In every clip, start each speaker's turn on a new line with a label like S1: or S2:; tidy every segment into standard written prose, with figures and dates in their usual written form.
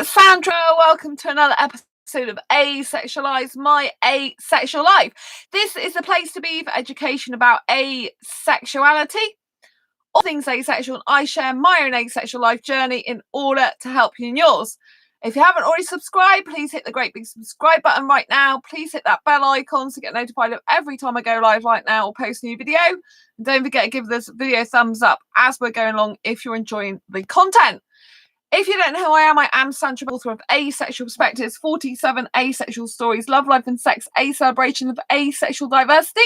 S1: it's Sandra. Welcome to another episode of Asexualized, my asexual life. This is the place to be for education about asexuality, all things asexual, and I share my own asexual life journey in order to help you in yours. If you haven't already subscribed, please hit the great big subscribe button right now. Please hit that bell icon to get notified of every time I go live right now or post a new video. And don't forget to give this video a thumbs up as we're going along if you're enjoying the content. If you don't know who I am Sandra, author of Asexual Perspectives, 47 Asexual Stories, Love, Life and Sex, a celebration of asexual diversity.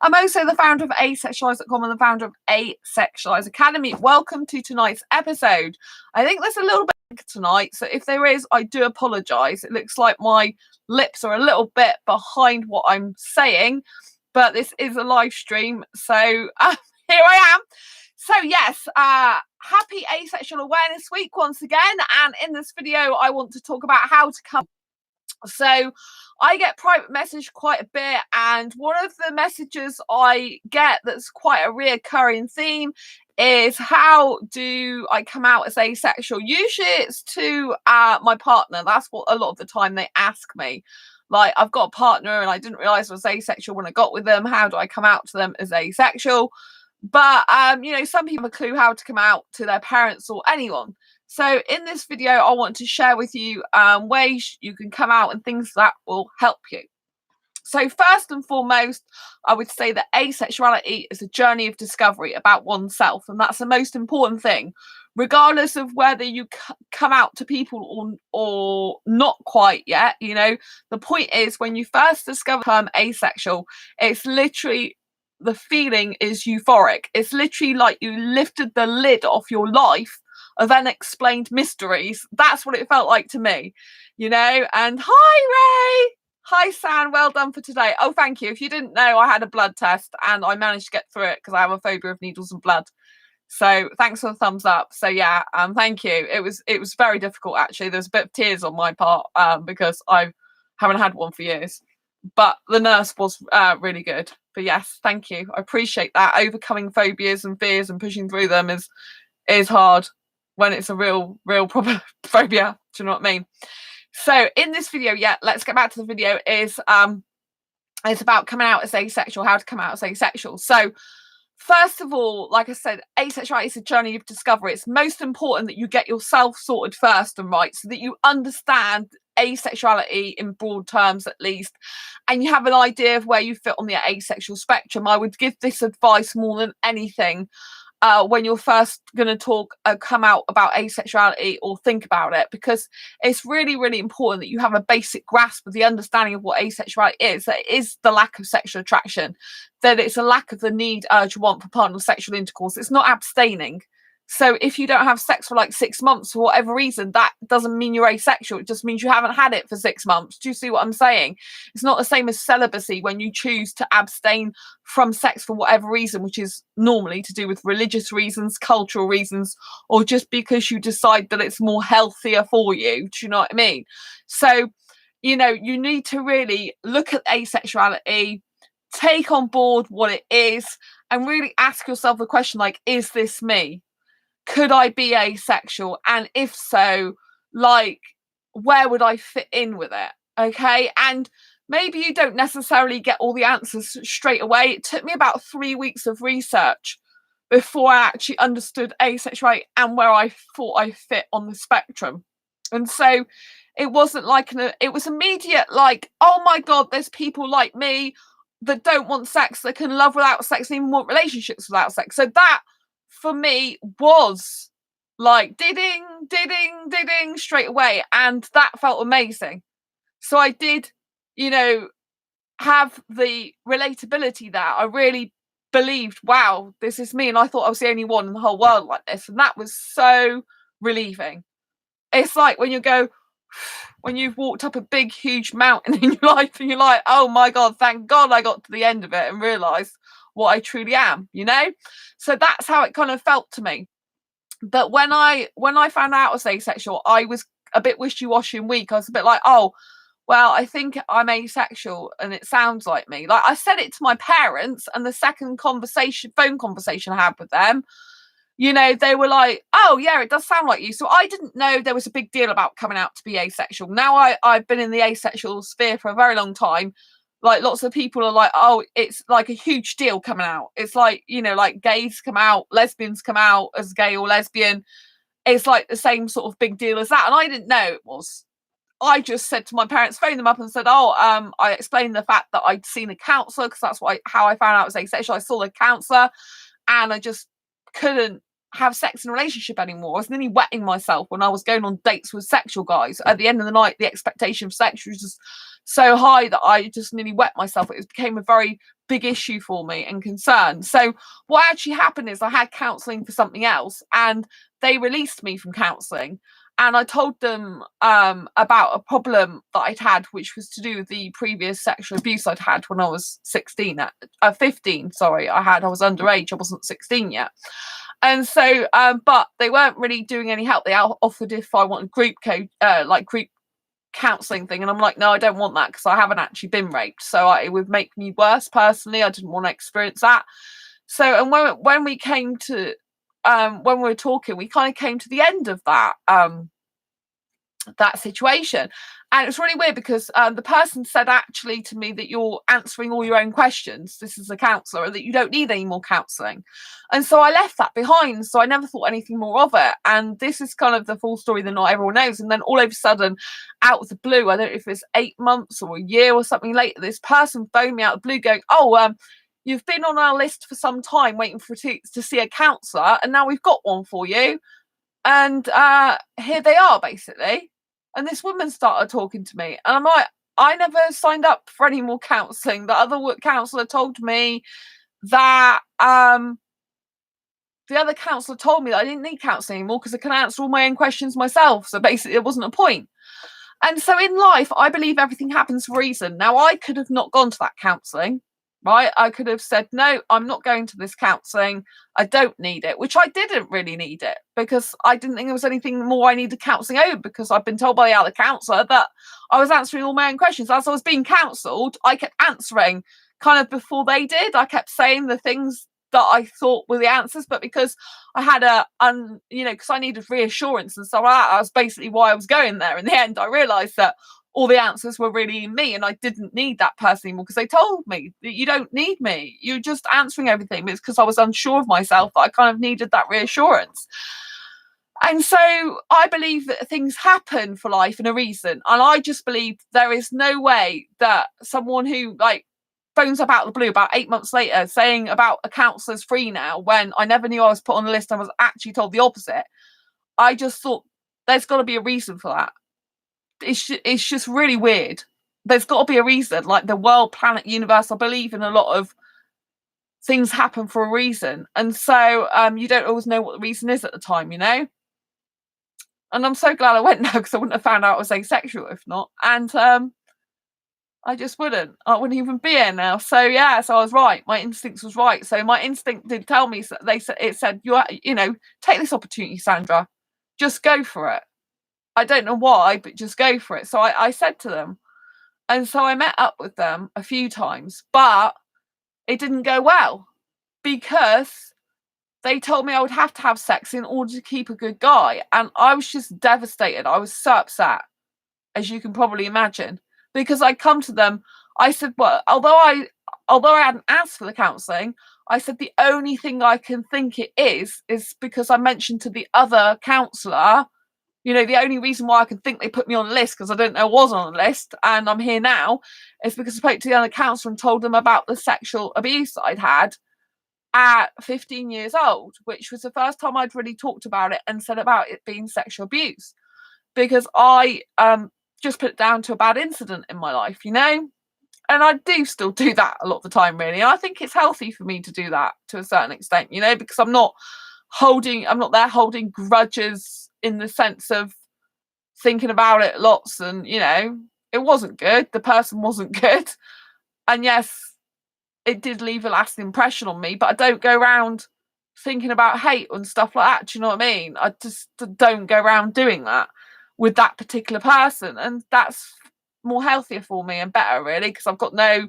S1: I'm also the founder of Asexualise.com and the founder of Asexualise Academy. Welcome to tonight's episode. I think there's a little bit tonight, so if there is, I do apologise. It looks like my lips are a little bit behind what I'm saying, but this is a live stream, so here I am. So yes, happy Asexual Awareness Week once again, and in this video I want to talk about how to come. So I get private message quite a bit, and one of the messages I get that's quite a reoccurring theme is, how do I come out as asexual? Usually it's to my partner. That's what a lot of the time they ask me. Like, I've got a partner and I didn't realise I was asexual when I got with them. How do I come out to them as asexual? But you know, some people have a clue how to come out to their parents or anyone. So in this video I want to share with you ways you can come out and things that will help you. So first and foremost, I would say that asexuality is a journey of discovery about oneself, and that's the most important thing, regardless of whether you come out to people or not quite yet. You know, the point is, when you first discover the term asexual, it's literally, the feeling is euphoric. It's literally like you lifted the lid off your life of unexplained mysteries. That's what it felt like to me, you know. And hi Ray, hi San, well done for today. Oh, thank you. If you didn't know, I had a blood test and I managed to get through it because I have a phobia of needles and blood. So thanks for the thumbs up. So yeah, thank you. It was very difficult actually. There's a bit of tears on my part because I haven't had one for years. But the nurse was really good. But yes, thank you. I appreciate that. Overcoming phobias and fears and pushing through them is hard when it's a real proper phobia. Do you know what I mean? So in this video, yeah, let's get back to the video. It's about coming out as asexual, how to come out as asexual. So first of all, like I said, asexuality is a journey of discovery. It's most important that you get yourself sorted first and right, so that you understand asexuality in broad terms at least, and you have an idea of where you fit on the asexual spectrum. I would give this advice more than anything when you're first going to come out about asexuality or think about it, because it's really important that you have a basic grasp of the understanding of what asexuality is. That it is the lack of sexual attraction, that it's a lack of the need, urge, want for partner sexual intercourse. It's not abstaining. So if you don't have sex for like 6 months for whatever reason, that doesn't mean you're asexual. It just means you haven't had it for 6 months. Do you see what I'm saying? It's not the same as celibacy, when you choose to abstain from sex for whatever reason, which is normally to do with religious reasons, cultural reasons, or just because you decide that it's more healthier for you. Do you know what I mean? So, you know, you need to really look at asexuality, take on board what it is, and really ask yourself the question, like, is this me? Could I be asexual? And if so, like, where would I fit in with it? Okay. And maybe you don't necessarily get all the answers straight away. It took me about 3 weeks of research before I actually understood asexuality and where I thought I fit on the spectrum. And so it wasn't like it was immediate, like, oh my God, there's people like me that don't want sex, that can love without sex, and even want relationships without sex. So that, for me, was like ding straight away, and that felt amazing. So I did, you know, have the relatability there. I really believed, wow, this is me, and I thought I was the only one in the whole world like this, and that was so relieving. It's like when when you've walked up a big huge mountain in your life and you're like, oh my God, thank God I got to the end of it and realized what I truly am, you know? So that's how it kind of felt to me. But when I found out I was asexual, I was a bit wishy-washy and weak. I was a bit like, oh, well, I think I'm asexual and it sounds like me. Like, I said it to my parents, and the second phone conversation I had with them, you know, they were like, oh yeah, it does sound like you. So I didn't know there was a big deal about coming out to be asexual. Now I've been in the asexual sphere for a very long time. Like lots of people are like, oh, it's like a huge deal coming out. It's like, you know, like gays come out, lesbians come out as gay or lesbian. It's like the same sort of big deal as that. And I didn't know it was. I just said to my parents, phoned them up and said, oh, I explained the fact that I'd seen a counsellor, because that's how I found out I was asexual. I saw the counsellor and I just couldn't have sex in a relationship anymore. I was nearly wetting myself when I was going on dates with sexual guys. At the end of the night, the expectation of sex was just so high that I just nearly wet myself. It became a very big issue for me and concern. So what actually happened is I had counselling for something else and they released me from counselling. And I told them about a problem that I'd had, which was to do with the previous sexual abuse I'd had when I was 15, sorry, I was underage, I wasn't 16 yet. And so, but they weren't really doing any help. They offered if I wanted group counselling thing. And I'm like, no, I don't want that because I haven't actually been raped. So it would make me worse personally. I didn't want to experience that. So, and when we came to, when we were talking, we kind of came to the end of that, that situation. And it was really weird because the person said actually to me that you're answering all your own questions. This is a counsellor, and that you don't need any more counselling. And so I left that behind. So I never thought anything more of it. And this is kind of the full story that not everyone knows. And then all of a sudden, out of the blue, I don't know if it's 8 months or a year or something later, this person phoned me out of the blue going, oh, you've been on our list for some time waiting to see a counsellor, and now we've got one for you. And here they are, basically. And this woman started talking to me. And I'm like, I never signed up for any more counselling. The other counsellor told me that the other counsellor told me that I didn't need counselling anymore because I can answer all my own questions myself. So basically, it wasn't a point. And so in life, I believe everything happens for a reason. Now, I could have not gone to that counselling, right? I could have said, no, I'm not going to this counselling. I don't need it, which I didn't really need it because I didn't think there was anything more I needed counselling over, because I've been told by the other counsellor that I was answering all my own questions. As I was being counselled, I kept answering kind of before they did. I kept saying the things that I thought were the answers, but because I had because I needed reassurance and stuff like that, that was basically why I was going there. In the end, I realised that all the answers were really in me and I didn't need that person anymore, because they told me that you don't need me. You're just answering everything. But it's because I was unsure of myself that I kind of needed that reassurance. And so I believe that things happen for life in a reason. And I just believe there is no way that someone who phones up out of the blue about 8 months later saying about a counsellor's free now, when I never knew I was put on the list and was actually told the opposite. I just thought there's got to be a reason for that. It's just really weird. There's got to be a reason. Like the world, planet, universe, I believe in a lot of things happen for a reason. And so you don't always know what the reason is at the time, you know? And I'm so glad I went now, because I wouldn't have found out I was asexual if not. And I just wouldn't. I wouldn't even be here now. So yeah, so I was right. My instincts was right. So my instinct did tell me. It said, take this opportunity, Sandra. Just go for it. I don't know why, but just go for it. So I said to them, and so I met up with them a few times, but it didn't go well because they told me I would have to have sex in order to keep a good guy, and I was just devastated. I was so upset, as you can probably imagine. Because I come to them, I said, well, although I hadn't asked for the counselling, I said the only thing I can think it is because I mentioned to the other counsellor, the only reason why I can think they put me on the list, because I didn't know I was on the list and I'm here now, is because I spoke to the other counsellor and told them about the sexual abuse that I'd had at 15 years old, which was the first time I'd really talked about it and said about it being sexual abuse, because I just put it down to a bad incident in my life, and I do still do that a lot of the time, really. And I think it's healthy for me to do that to a certain extent, because I'm not there holding grudges in the sense of thinking about it lots. And it wasn't good, the person wasn't good, and yes, it did leave a lasting impression on me, but I don't go around thinking about hate and stuff like that. Do you know what I mean? I just don't go around doing that with that particular person, and that's more healthier for me and better, really, because I've got no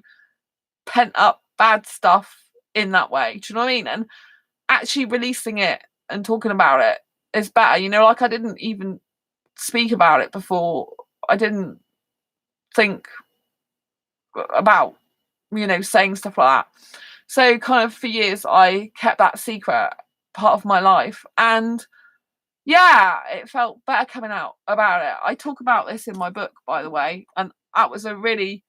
S1: pent up bad stuff in that way. Do you know what I mean? And actually releasing it and talking about it is better. You know, like I didn't even speak about it before. I didn't think about, you know, saying stuff like that. So kind of for years I kept that secret part of my life, and yeah, it felt better coming out about it. I talk about this in my book, by the way, and that was a really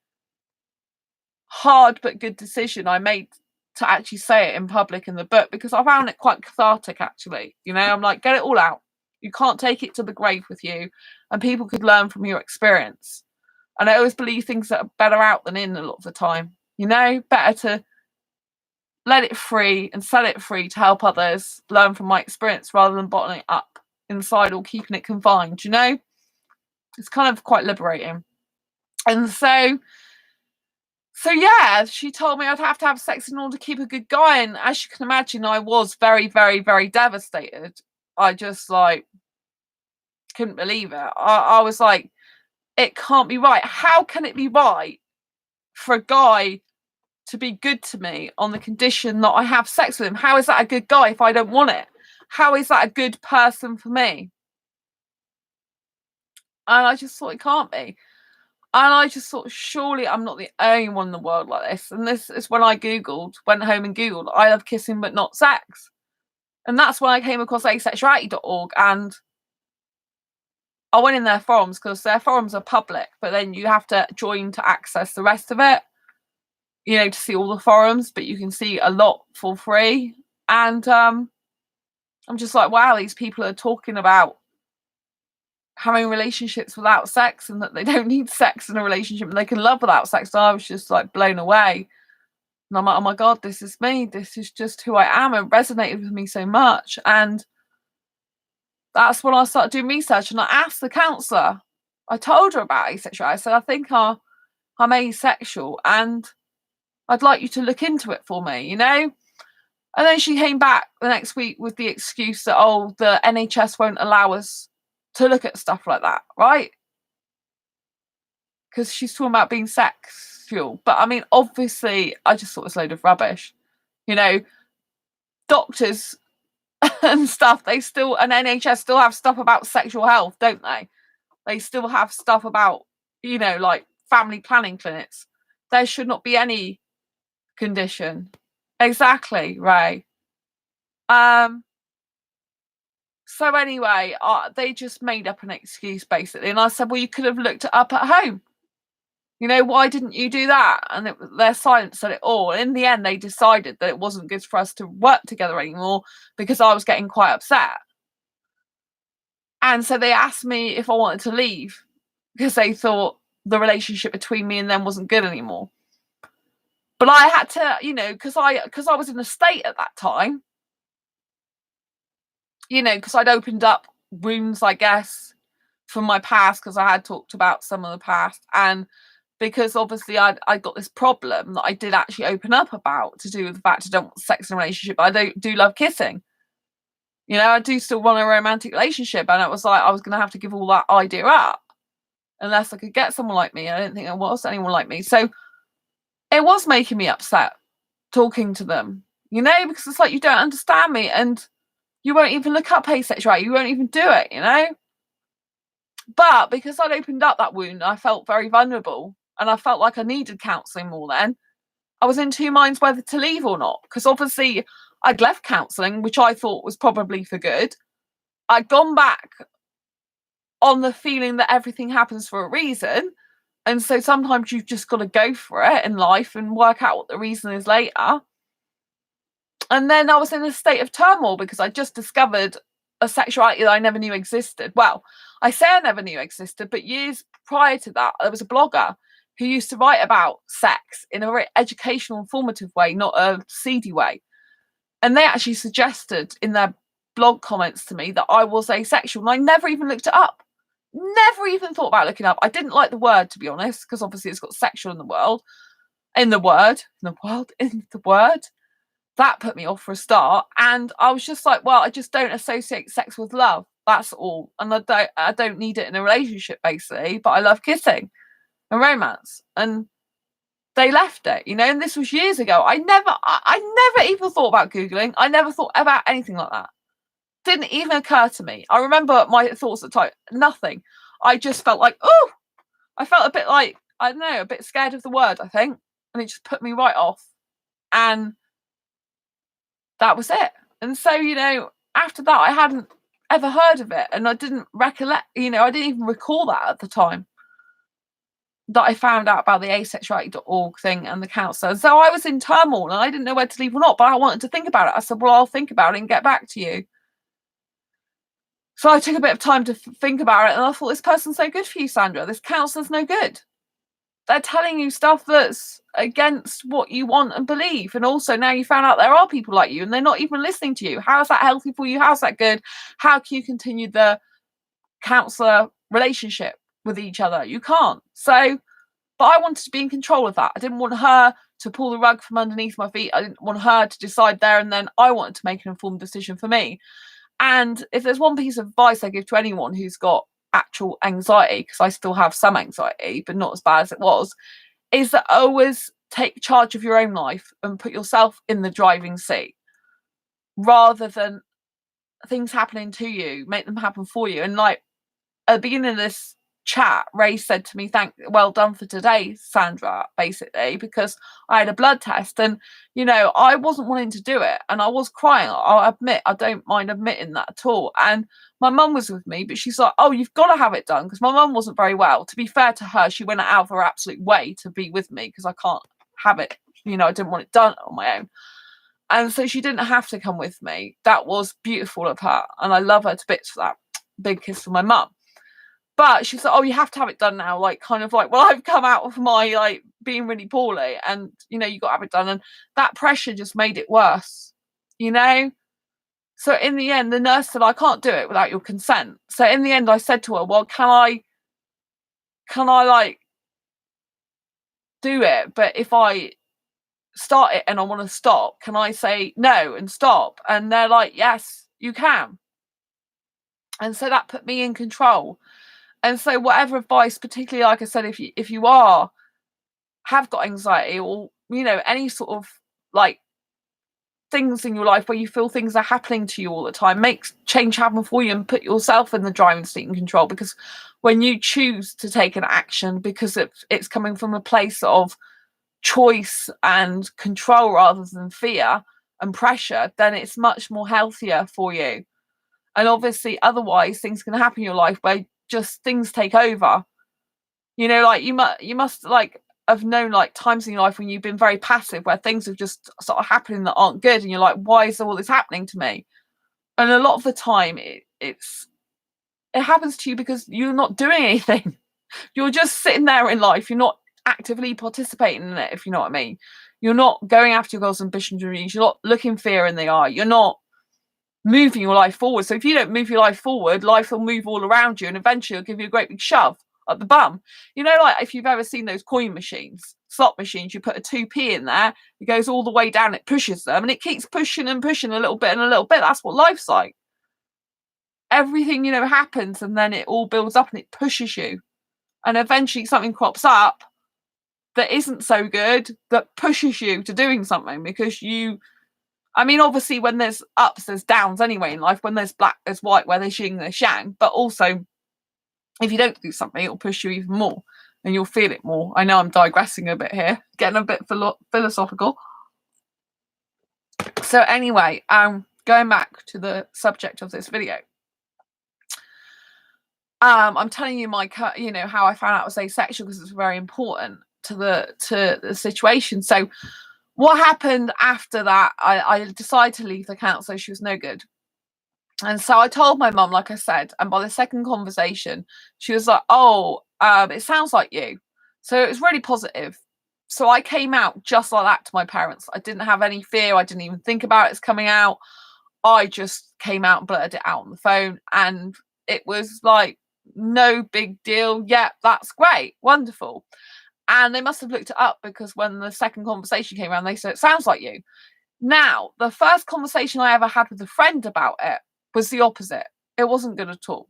S1: hard but good decision I made to actually say it in public in the book, because I found it quite cathartic, actually. You know, I'm like, get it all out. You can't take it to the grave with you, and people could learn from your experience. And I always believe things that are better out than in a lot of the time. You know, better to let it free and set it free to help others learn from my experience rather than bottling it up inside or keeping it confined, you know? It's kind of quite liberating. And so yeah, she told me I'd have to have sex in order to keep a good guy. And as you can imagine, I was very, very, very devastated. I just like couldn't believe it. I was like, it can't be right. How can it be right for a guy to be good to me on the condition that I have sex with him? How is that a good guy if I don't want it? How is that a good person for me? And I just thought it can't be. And I just thought, surely I'm not the only one in the world like this. And this is when I went home and Googled, I love kissing but not sex. And that's when I came across asexuality.org, and I went in their forums, because their forums are public, but then you have to join to access the rest of it, you know, to see all the forums, but you can see a lot for free. And I'm just like, wow, these people are talking about having relationships without sex, and that they don't need sex in a relationship and they can love without sex. And I was just like blown away. And I'm like, oh my God, this is me. This is just who I am. It resonated with me so much. And that's when I started doing research, and I asked the counsellor. I told her about asexuality. I said, I think I'm asexual and I'd like you to look into it for me, you know? And then she came back the next week with the excuse that, oh, the NHS won't allow us to look at stuff like that, right? Because she's talking about being sexual. But I mean, obviously, I just thought it was a load of rubbish. You know, doctors and stuff, and NHS still have stuff about sexual health, don't they? They still have stuff about, you know, like family planning clinics. There should not be any condition. Exactly, Ray. So anyway, they just made up an excuse, basically. And I said, well, you could have looked it up at home. You know, why didn't you do that? And their silence said it all. In the end, they decided that it wasn't good for us to work together anymore because I was getting quite upset. And so they asked me if I wanted to leave because they thought the relationship between me and them wasn't good anymore. But I had to, you know, because I was in a state at that time, you know, because I'd opened up wounds, I guess, from my past, because I had talked about some of the past, and because obviously I got this problem that I did actually open up about, to do with the fact I don't want sex in a relationship. I do love kissing. You know, I do still want a romantic relationship, and it was like I was going to have to give all that idea up unless I could get someone like me. I didn't think there was anyone like me. So it was making me upset talking to them, you know, because it's like, you don't understand me, and you won't even look up asexuality. You won't even do it, you know. But because I'd opened up that wound, I felt very vulnerable, and I felt like I needed counselling more then. I was in two minds whether to leave or not, because obviously I'd left counselling, which I thought was probably for good. I'd gone back on the feeling that everything happens for a reason. And so sometimes you've just got to go for it in life and work out what the reason is later. And then I was in a state of turmoil because I just discovered a sexuality that I never knew existed. Well, I say I never knew existed, but years prior to that, there was a blogger who used to write about sex in a very educational, informative way, not a seedy way. And they actually suggested in their blog comments to me that I was asexual, and I never even looked it up. Never even thought about looking up. I didn't like the word, to be honest, because obviously it's got sexual in the word. That put me off for a start. And I was just like, well, I just don't associate sex with love. That's all. And I don't need it in a relationship, basically, but I love kissing and romance. And they left it, you know, and this was years ago. I never even thought about Googling. I never thought about anything like that. Didn't even occur to me. I remember my thoughts at the time. Nothing. I just felt like, oh, I felt a bit like, I don't know, a bit scared of the word, I think. And it just put me right off. And that was it. And so, you know, after that, I hadn't ever heard of it. And I didn't recollect, you know, I didn't even recall that at the time that I found out about the asexuality.org thing and the counsellor. So I was in turmoil and I didn't know where to leave or not, but I wanted to think about it. I said, well, I'll think about it and get back to you. So I took a bit of time to think about it, and I thought, this person's no good for you, Sandra. This counsellor's no good. They're telling you stuff that's against what you want and believe. And also now you found out there are people like you and they're not even listening to you. How is that healthy for you? How's that good? How can you continue the counsellor relationship with each other? You can't. So, but I wanted to be in control of that. I didn't want her to pull the rug from underneath my feet. I didn't want her to decide there and then. I wanted to make an informed decision for me. And if there's one piece of advice I give to anyone who's got actual anxiety, because I still have some anxiety, but not as bad as it was, is that always take charge of your own life and put yourself in the driving seat rather than things happening to you, make them happen for you. And like at the beginning of this chat, Ray said to me, well done for today, Sandra, basically, because I had a blood test and, you know, I wasn't wanting to do it and I was crying. I'll admit, I don't mind admitting that at all. And my mum was with me, but she's like, oh, you've got to have it done, because my mum wasn't very well. To be fair to her, she went out of her absolute way to be with me because I can't have it, you know, I didn't want it done on my own. And so she didn't have to come with me. That was beautiful of her. And I love her to bits for that. Big kiss for my mum. But she's like, oh, you have to have it done now. Like, kind of like, well, I've come out of my, like, being really poorly and, you know, you got to have it done. And that pressure just made it worse, you know? So in the end, the nurse said, I can't do it without your consent. So in the end, I said to her, well, can I like do it? But if I start it and I want to stop, can I say no and stop? And they're like, yes, you can. And so that put me in control. And so whatever advice, particularly, like I said, if you have got anxiety or, you know, any sort of like things in your life where you feel things are happening to you all the time, make change happen for you and put yourself in the driving seat and control. Because when you choose to take an action because it's coming from a place of choice and control rather than fear and pressure, then it's much more healthier for you. And obviously otherwise things can happen in your life where just things take over, you know, like you must like have known like times in your life when you've been very passive where things have just sort of happening that aren't good and you're like, why is all this happening to me? And a lot of the time it happens to you because you're not doing anything. You're just sitting there in life. You're not actively participating in it, if you know what I mean. You're not going after your goals, ambitions, dreams. You're not looking fear in the eye. You're not moving your life forward. So if you don't move your life forward, life will move all around you and eventually it'll give you a great big shove up the bum. You know, like if you've ever seen those coin machines, slot machines, you put a 2p in there, it goes all the way down, it pushes them and it keeps pushing and pushing a little bit and a little bit. That's what life's like. Everything, you know, happens and then it all builds up and it pushes you. And eventually something crops up that isn't so good that pushes you to doing something because I mean, obviously, when there's ups, there's downs anyway in life. When there's black, there's white, where there's yin, there's yang. But also, if you don't do something, it'll push you even more and you'll feel it more. I know I'm digressing a bit here, getting a bit philosophical. So anyway, going back to the subject of this video. I'm telling you you know, how I found out I was asexual because it's very important to the situation. So what happened after that, I decided to leave the counsellor. She was no good. And so I told my mum, like I said, and by the second conversation, she was like, oh, it sounds like you. So it was really positive. So I came out just like that to my parents. I didn't have any fear. I didn't even think about it's coming out. I just came out and blurted it out on the phone. And it was like, no big deal. Yeah, that's great. Wonderful. And they must have looked it up because when the second conversation came around, they said, it sounds like you. Now, the first conversation I ever had with a friend about it was the opposite. It wasn't good at all.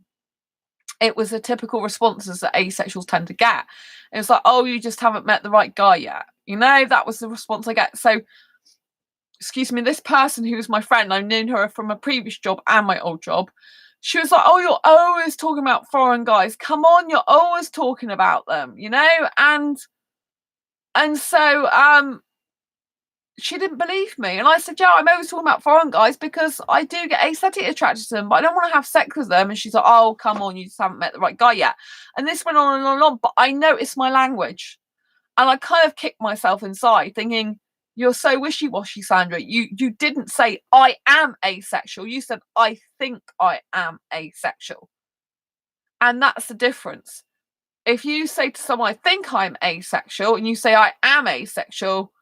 S1: It was the typical responses that asexuals tend to get. It's like, oh, you just haven't met the right guy yet. You know, that was the response I get. So excuse me, this person who was my friend, I've known her from a previous job and my old job. She was like, oh, you're always talking about foreign guys. Come on, you're always talking about them, you know? And so she didn't believe me. And I said, yeah, I'm always talking about foreign guys because I do get aesthetically attracted to them, but I don't want to have sex with them. And she's like, oh, come on, you just haven't met the right guy yet. And this went on and on and on, but I noticed my language. And I kind of kicked myself inside thinking, you're so wishy-washy, Sandra. You didn't say, I am asexual. You said, I think I am asexual. And that's the difference. If you say to someone, I think I'm asexual, and you say, I am asexual,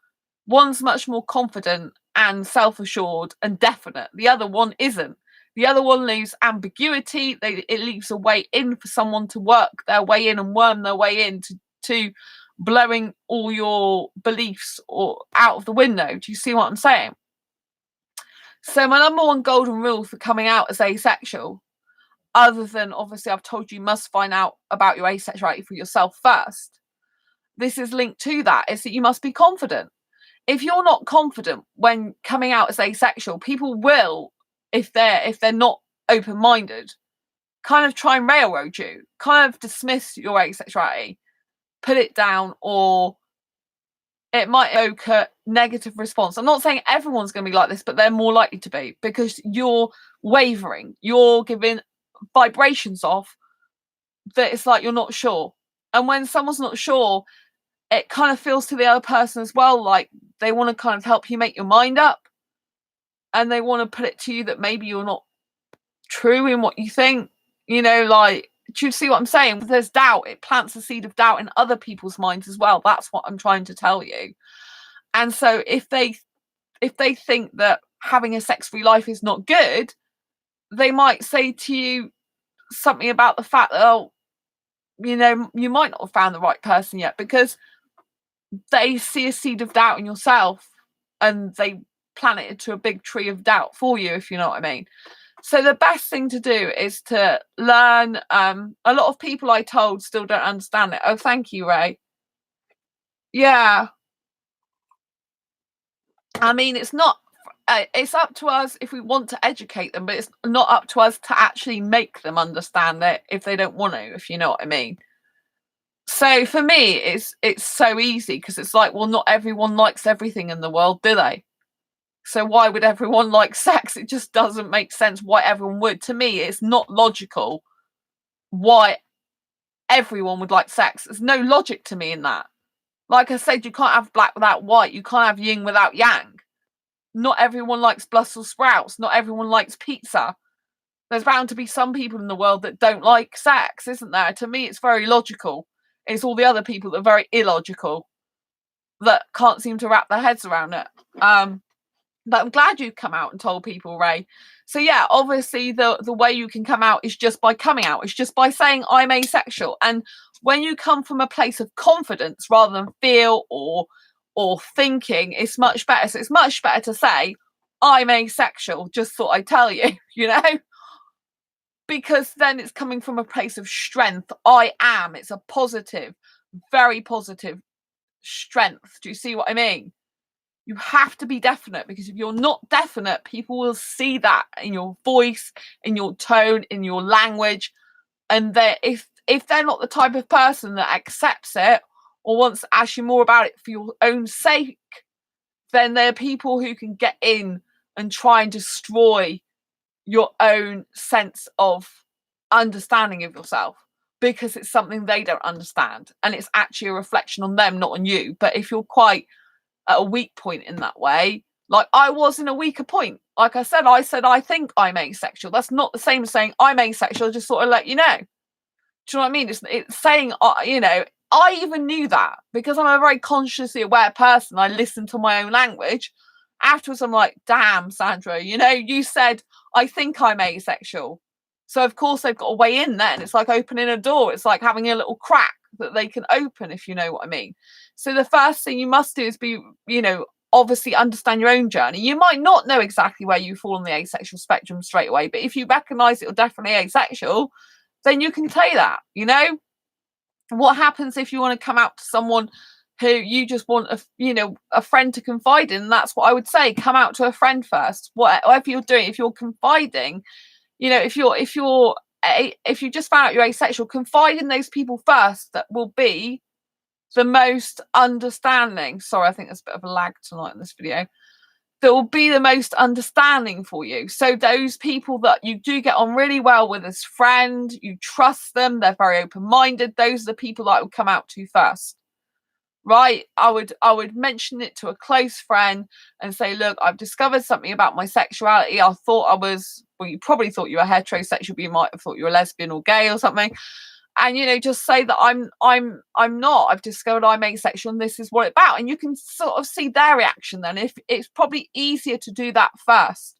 S1: one's much more confident and self-assured and definite. The other one isn't. The other one leaves ambiguity. It leaves a way in for someone to work their way in and worm their way in to blowing all your beliefs or out of the window. Do you see what I'm saying? So my number one golden rule for coming out as asexual, other than obviously I've told you must find out about your asexuality for yourself first, this is linked to that, is that you must be confident. If you're not confident when coming out as asexual, people will, if they're not open-minded, kind of try and railroad you, kind of dismiss your asexuality, put it down, or it might evoke a negative response. I'm not saying everyone's going to be like this, but they're more likely to be because you're wavering. You're giving vibrations off that it's like you're not sure. And when someone's not sure, it kind of feels to the other person as well like they want to kind of help you make your mind up, and they want to put it to you that maybe you're not true in what you think, you know, like, do you see what I'm saying? There's doubt. It plants a seed of doubt in other people's minds as well. That's what I'm trying to tell you. And so if they think that having a sex-free life is not good, they might say to you something about the fact that, oh, you know, you might not have found the right person yet, because they see a seed of doubt in yourself and they plant it into a big tree of doubt for you, if you know what I mean. So the best thing to do is to learn. A lot of people I told still don't understand it. Oh, thank you, Ray. Yeah. I mean, it's not, it's up to us if we want to educate them, but it's not up to us to actually make them understand it if they don't want to, if you know what I mean. So for me, it's so easy because it's like, well, not everyone likes everything in the world, do they? So why would everyone like sex? It just doesn't make sense why everyone would. To me, it's not logical why everyone would like sex. There's no logic to me in that. Like I said, you can't have black without white. You can't have yin without yang. Not everyone likes Brussels sprouts. Not everyone likes pizza. There's bound to be some people in the world that don't like sex, isn't there? To me, it's very logical. It's all the other people that are very illogical that can't seem to wrap their heads around it. But I'm glad you've come out and told people, Ray. So yeah, obviously the way you can come out is just by coming out. It's just by saying I'm asexual. And when you come from a place of confidence rather than fear or thinking, it's much better. So it's much better to say I'm asexual. Just thought I'd tell you, you know, because then it's coming from a place of strength. I am. It's a positive, very positive strength. Do you see what I mean? You have to be definite, because if you're not definite, people will see that in your voice, in your tone, in your language. And if they're not the type of person that accepts it or wants to ask you more about it for your own sake, then there are people who can get in and try and destroy your own sense of understanding of yourself, because it's something they don't understand. And it's actually a reflection on them, not on you. But if you're quite at a weak point in that way, like I was in a weaker point, like I said I think I'm asexual. That's not the same as saying I'm asexual. Just sort of let you know. Do you know what I mean? It's saying, you know, I even knew that because I'm a very consciously aware person. I listen to my own language. Afterwards, I'm like, damn, Sandra, you know, you said I think I'm asexual. So of course they've got a way in then. It's like opening a door. It's like having a little crack that they can open, if you know what I mean. So the first thing you must do is be, you know, obviously understand your own journey. You might not know exactly where you fall on the asexual spectrum straight away, but if you recognize that you're definitely asexual, then you can say that, you know. What happens if you want to come out to someone who you just want a friend to confide in. And that's what I would say. Come out to a friend first. Whatever you're doing, if you're confiding, if you just found out you're asexual, confide in those people first that will be the most understanding. Sorry, I think there's a bit of a lag tonight in this video. That will be the most understanding for you. So those people that you do get on really well with as friend, you trust them, they're very open-minded, those are the people that I would come out to first. Right? I would mention it to a close friend and say, look, I've discovered something about my sexuality. I thought I was, well, you probably thought you were heterosexual, but you might have thought you were lesbian or gay or something. And just say that I'm not. I've discovered I'm asexual and this is what it's about. And you can sort of see their reaction then. If it's probably easier to do that first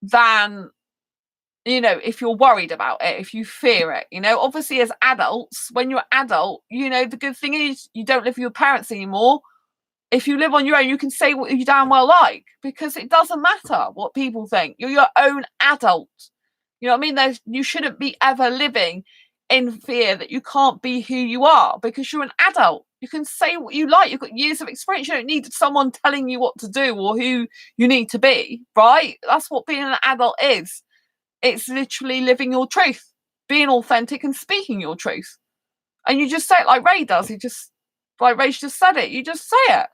S1: than if you're worried about it, if you fear it. Obviously as adults, when you're adult, the good thing is you don't live with your parents anymore. If you live on your own, you can say what you damn well like, because it doesn't matter what people think. You're your own adult. You know what I mean? You shouldn't be ever living in fear that you can't be who you are, because you're an adult. You can say what you like. You've got years of experience. You don't need someone telling you what to do or who you need to be, right? That's what being an adult is. It's literally living your truth, being authentic and speaking your truth. And you just say it like Ray does. Like Ray's just said it. You just say it.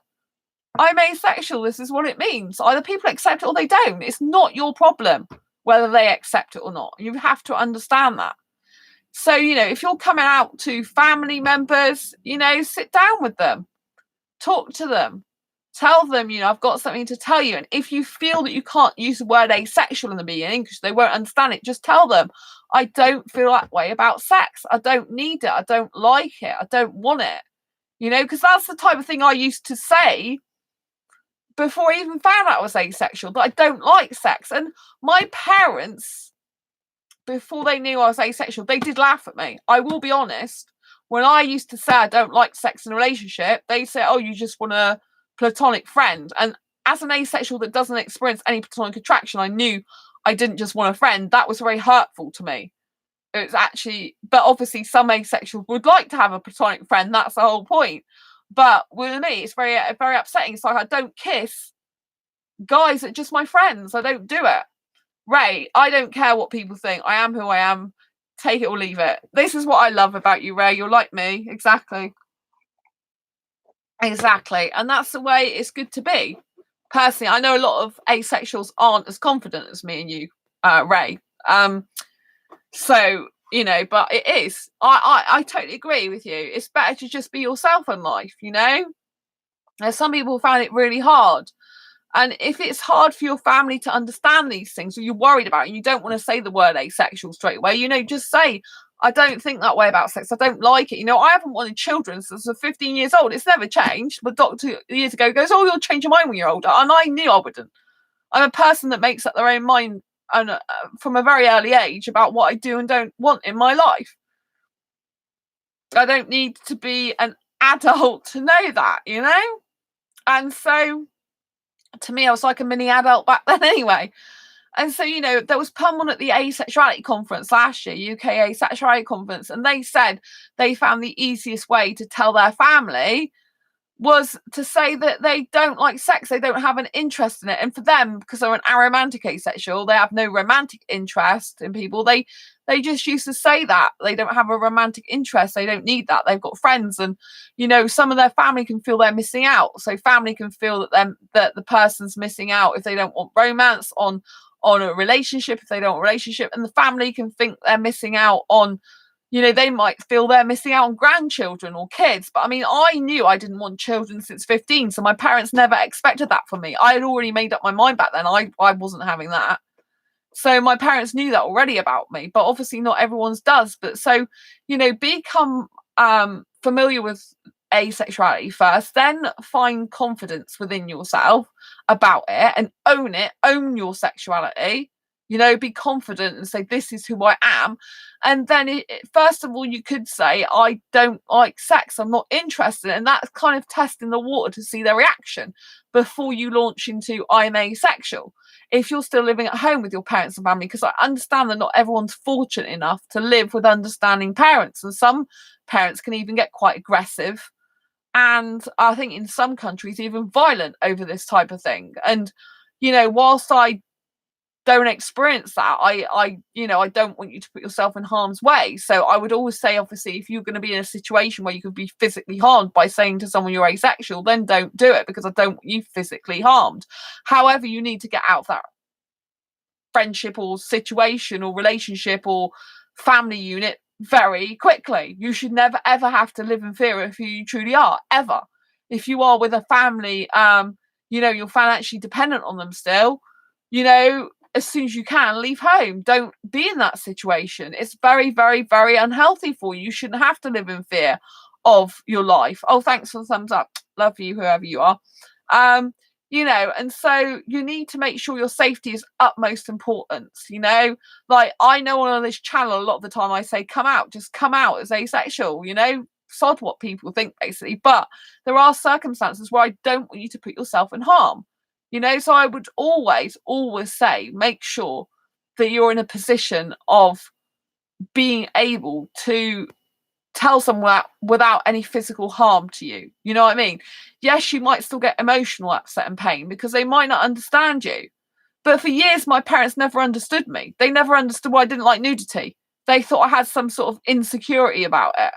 S1: I'm asexual. This is what it means. Either people accept it or they don't. It's not your problem whether they accept it or not. You have to understand that. So, if you're coming out to family members, sit down with them, talk to them, tell them, I've got something to tell you. And if you feel that you can't use the word asexual in the beginning because they won't understand it, just tell them, I don't feel that way about sex. I don't need it. I don't like it. I don't want it. Because that's the type of thing I used to say before I even found out I was asexual, that I don't like sex. And my parents, before they knew I was asexual, they did laugh at me. I will be honest. When I used to say I don't like sex in a relationship, they say, oh, you just want a platonic friend. And as an asexual that doesn't experience any platonic attraction, I knew I didn't just want a friend. That was very hurtful to me. It's actually, but obviously some asexuals would like to have a platonic friend. That's the whole point. But with me, it's very, very upsetting. It's like I don't kiss guys that are just my friends. I don't do it. Ray, I don't care what people think. I am who I am. Take it or leave it. This is what I love about you, Ray. You're like me. Exactly. And that's the way it's good to be. Personally, I know a lot of asexuals aren't as confident as me and you, Ray. So, but it is. I totally agree with you. It's better to just be yourself in life, There's some people found it really hard. And if it's hard for your family to understand these things, or you're worried about it, and you don't want to say the word asexual straight away, just say, I don't think that way about sex. I don't like it. I haven't wanted children since I was 15 years old. It's never changed. The doctor years ago goes, oh, you'll change your mind when you're older. And I knew I wouldn't. I'm a person that makes up their own mind and from a very early age about what I do and don't want in my life. I don't need to be an adult to know that, And so, to me, I was like a mini adult back then anyway. And so, there was someone at the Asexuality conference last year, UK Asexuality conference, and they said they found the easiest way to tell their family was to say that they don't like sex, they don't have an interest in it. And for them, because they're an aromantic asexual, they have no romantic interest in people. They just used to say that they don't have a romantic interest, they don't need that, they've got friends. And some of their family can feel they're missing out. So family can feel that the person's missing out if they don't want romance on a relationship, if they don't want a relationship. And the family can think they're missing out on, they might feel they're missing out on grandchildren or kids. But I mean, I knew I didn't want children since 15. So my parents never expected that from me. I had already made up my mind back then. I wasn't having that. So my parents knew that already about me, but obviously not everyone's does. But so, become familiar with asexuality first, then find confidence within yourself about it and own your sexuality. Be confident and say, this is who I am. And then first of all, you could say, I don't like sex, I'm not interested. And that's kind of testing the water to see their reaction before you launch into I'm asexual. If you're still living at home with your parents and family, because I understand that not everyone's fortunate enough to live with understanding parents. And some parents can even get quite aggressive and I think in some countries even violent over this type of thing. And whilst I don't experience that, I don't want you to put yourself in harm's way. So I would always say, obviously, if you're going to be in a situation where you could be physically harmed by saying to someone you're asexual, then don't do it, because I don't want you physically harmed. However, you need to get out of that friendship or situation or relationship or family unit very quickly. You should never ever have to live in fear of who you truly are, ever. If you are with a family, you're financially dependent on them still, as soon as you can, leave home. Don't be in that situation. It's very, very, very unhealthy for you. You shouldn't have to live in fear of your life. Oh, thanks for the thumbs up. Love you, whoever you are. And so you need to make sure your safety is utmost importance. Like, I know on this channel a lot of the time I say, come out, just come out as asexual, sod what people think, basically. But there are circumstances where I don't want you to put yourself in harm. So I would always say, make sure that you're in a position of being able to tell someone without any physical harm to you. You know what I mean? Yes, you might still get emotional upset and pain because they might not understand you. But for years, my parents never understood me. They never understood why I didn't like nudity. They thought I had some sort of insecurity about it.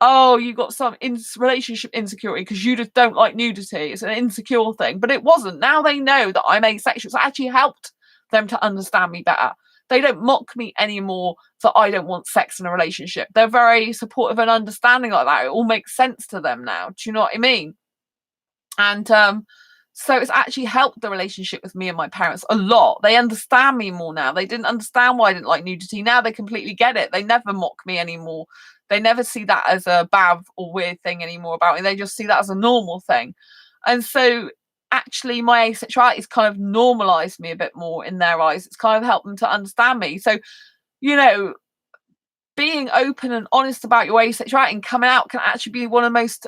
S1: Oh, you got some relationship insecurity because you just don't like nudity. It's an insecure thing. But it wasn't. Now they know that I'm asexual. So it actually helped them to understand me better. They don't mock me anymore that I don't want sex in a relationship. They're very supportive and understanding like that. It all makes sense to them now. Do you know what I mean? And so it's actually helped the relationship with me and my parents a lot. They understand me more now. They didn't understand why I didn't like nudity. Now they completely get it. They never mock me anymore. They never see that as a bad or weird thing anymore about me. They just see that as a normal thing. And so actually my asexuality has kind of normalized me a bit more in their eyes. It's kind of helped them to understand me. So, being open and honest about your asexuality and coming out can actually be one of the most,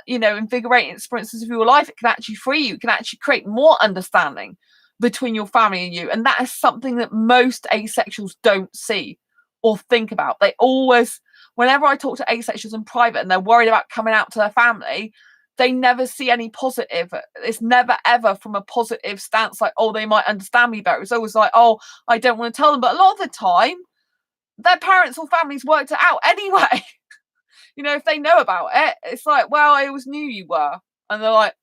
S1: invigorating experiences of your life. It can actually free you. It can actually create more understanding between your family and you. And that is something that most asexuals don't see or think about. They always, whenever I talk to asexuals in private and they're worried about coming out to their family, they never see any positive. It's never ever from a positive stance, like, oh, they might understand me better. It's always like, oh, I don't want to tell them. But a lot of the time, their parents or families worked it out anyway. If they know about it, it's like, well, I always knew you were. And they're like,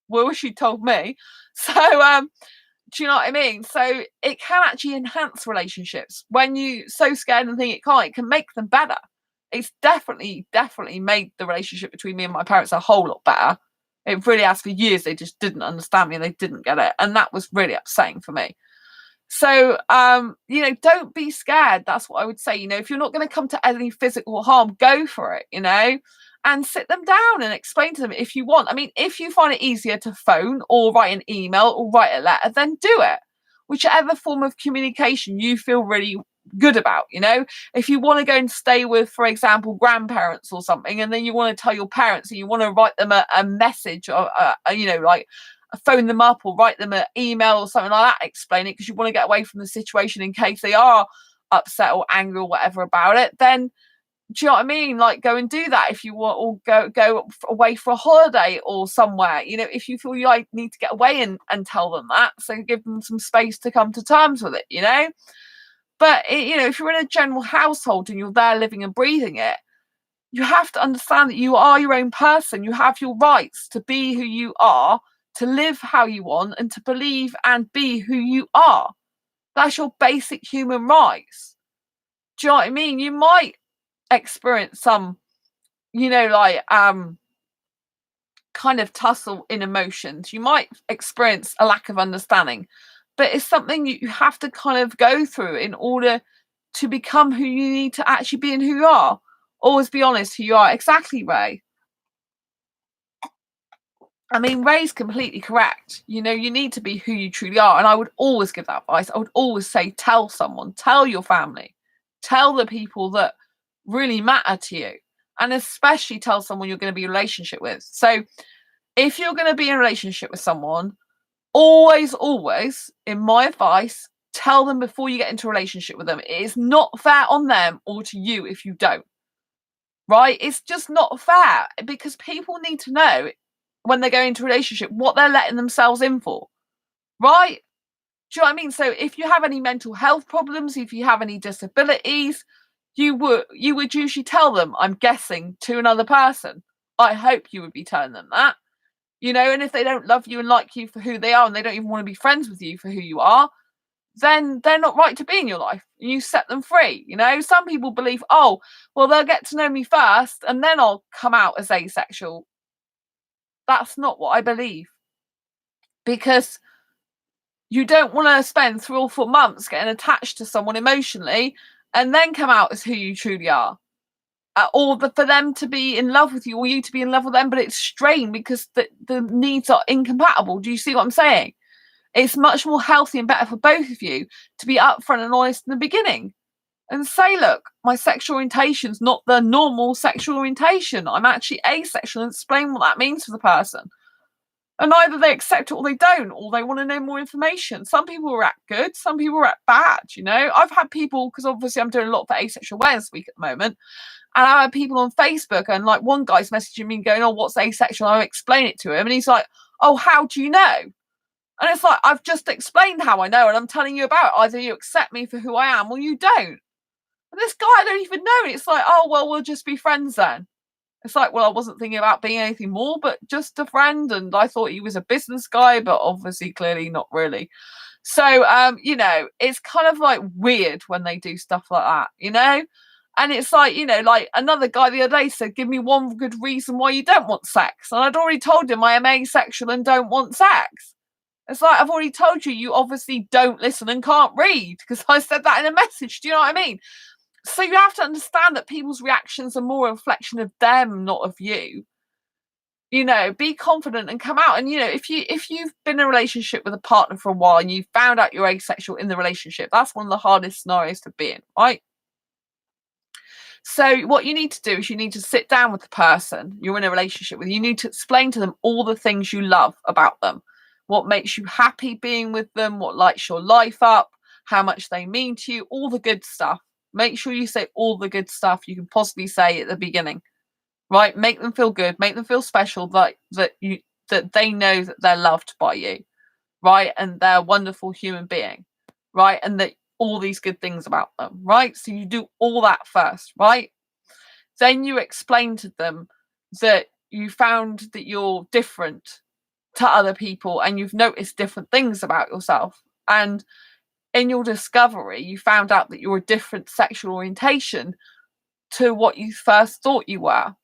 S1: well, she told me. So, do you know what I mean? So it can actually enhance relationships. When you're so scared and think it can't, it can make them better. It's definitely made the relationship between me and my parents a whole lot better. It really has. For years, they just didn't understand me and they didn't get it. And that was really upsetting for me. So, don't be scared. That's what I would say. If you're not going to come to any physical harm, go for it, and sit them down and explain to them if you want. I mean, if you find it easier to phone or write an email or write a letter, then do it. Whichever form of communication you feel really good about, if you want to go and stay with, for example, grandparents or something, and then you want to tell your parents and you want to write them a message or, like, phone them up or write them an email or something like that, explain it because you want to get away from the situation in case they are upset or angry or whatever about it, then do you know what I mean? Like, go and do that if you want, or go away for a holiday or somewhere, if you feel you like need to get away and tell them that, so give them some space to come to terms with it, but if you're in a general household and you're there living and breathing it, you have to understand that you are your own person. You have your rights to be who you are, to live how you want, and to believe and be who you are. That's your basic human rights. Do you know what I mean? You might experience some, kind of tussle in emotions. You might experience a lack of understanding, but it's something you have to kind of go through in order to become who you need to actually be and who you are. Always be honest who you are. Exactly, Ray. I mean, Ray's completely correct. You need to be who you truly are. And I would always give that advice. I would always say, tell someone, tell your family, tell the people that really matter to you. And especially tell someone you're going to be in a relationship with. So if you're going to be in a relationship with someone, always, in my advice, tell them before you get into a relationship with them. It is not fair on them or to you if you don't. right? It's just not fair, because people need to know when they go into a relationship what they're letting themselves in for, right? Do you know what I mean? So if you have any mental health problems, if you have any disabilities, you would usually tell them, I'm guessing, to another person. I hope you would be telling them that, you know. And if they don't love you and like you for who they are, and they don't even want to be friends with you for who you are, then they're not right to be in your life. You set them free, you know. Some people believe, oh, well, they'll get to know me first and then I'll come out as asexual. That's not what I believe, because you don't want to spend 3 or 4 months getting attached to someone emotionally and then come out as who you truly are. For them to be in love with you, or you to be in love with them, but it's strained because the needs are incompatible. Do you see what I'm saying? It's much more healthy and better for both of you to be upfront and honest in the beginning and say, look, my sexual orientation's not the normal sexual orientation. I'm actually asexual, and explain what that means to the person. And either they accept it or they don't, or they want to know more information. Some people react good, some people react bad, you know. I've had people, because obviously I'm doing a lot for Asexual Awareness Week at the moment, and I had people on Facebook, and like one guy's messaging me going, oh, what's asexual? I explain it to him, and he's like, oh, how do you know? And it's like, I've just explained how I know, and I'm telling you about it. Either you accept me for who I am or you don't. And this guy I don't even know. And it's like, oh, well, we'll just be friends then. It's like, well, I wasn't thinking about being anything more, but just a friend. And I thought he was a business guy, but obviously, clearly not really. So, you know, it's kind of like weird when they do stuff like that, you know? And it's like, you know, like another guy the other day said, give me one good reason why you don't want sex. And I'd already told him I am asexual and don't want sex. It's like, I've already told you, you obviously don't listen and can't read, because I said that in a message. Do you know what I mean? So you have to understand that people's reactions are more a reflection of them, not of you. You know, be confident and come out. And, you know, if you've been in a relationship with a partner for a while and you found out you're asexual in the relationship, that's one of the hardest scenarios to be in, right? So what you need to do is you need to sit down with the person you're in a relationship with. You need to explain to them all the things you love about them, what makes you happy being with them, what lights your life up, how much they mean to you, all the good stuff. Make sure you say all the good stuff you can possibly say at the beginning, right? Make them feel good, make them feel special, that they know that they're loved by you, right? And they're a wonderful human being, right? And that all these good things about them, right? So you do all that first, right? Then you explain to them that you found that you're different to other people and you've noticed different things about yourself. And in your discovery, you found out that you're a different sexual orientation to what you first thought you were.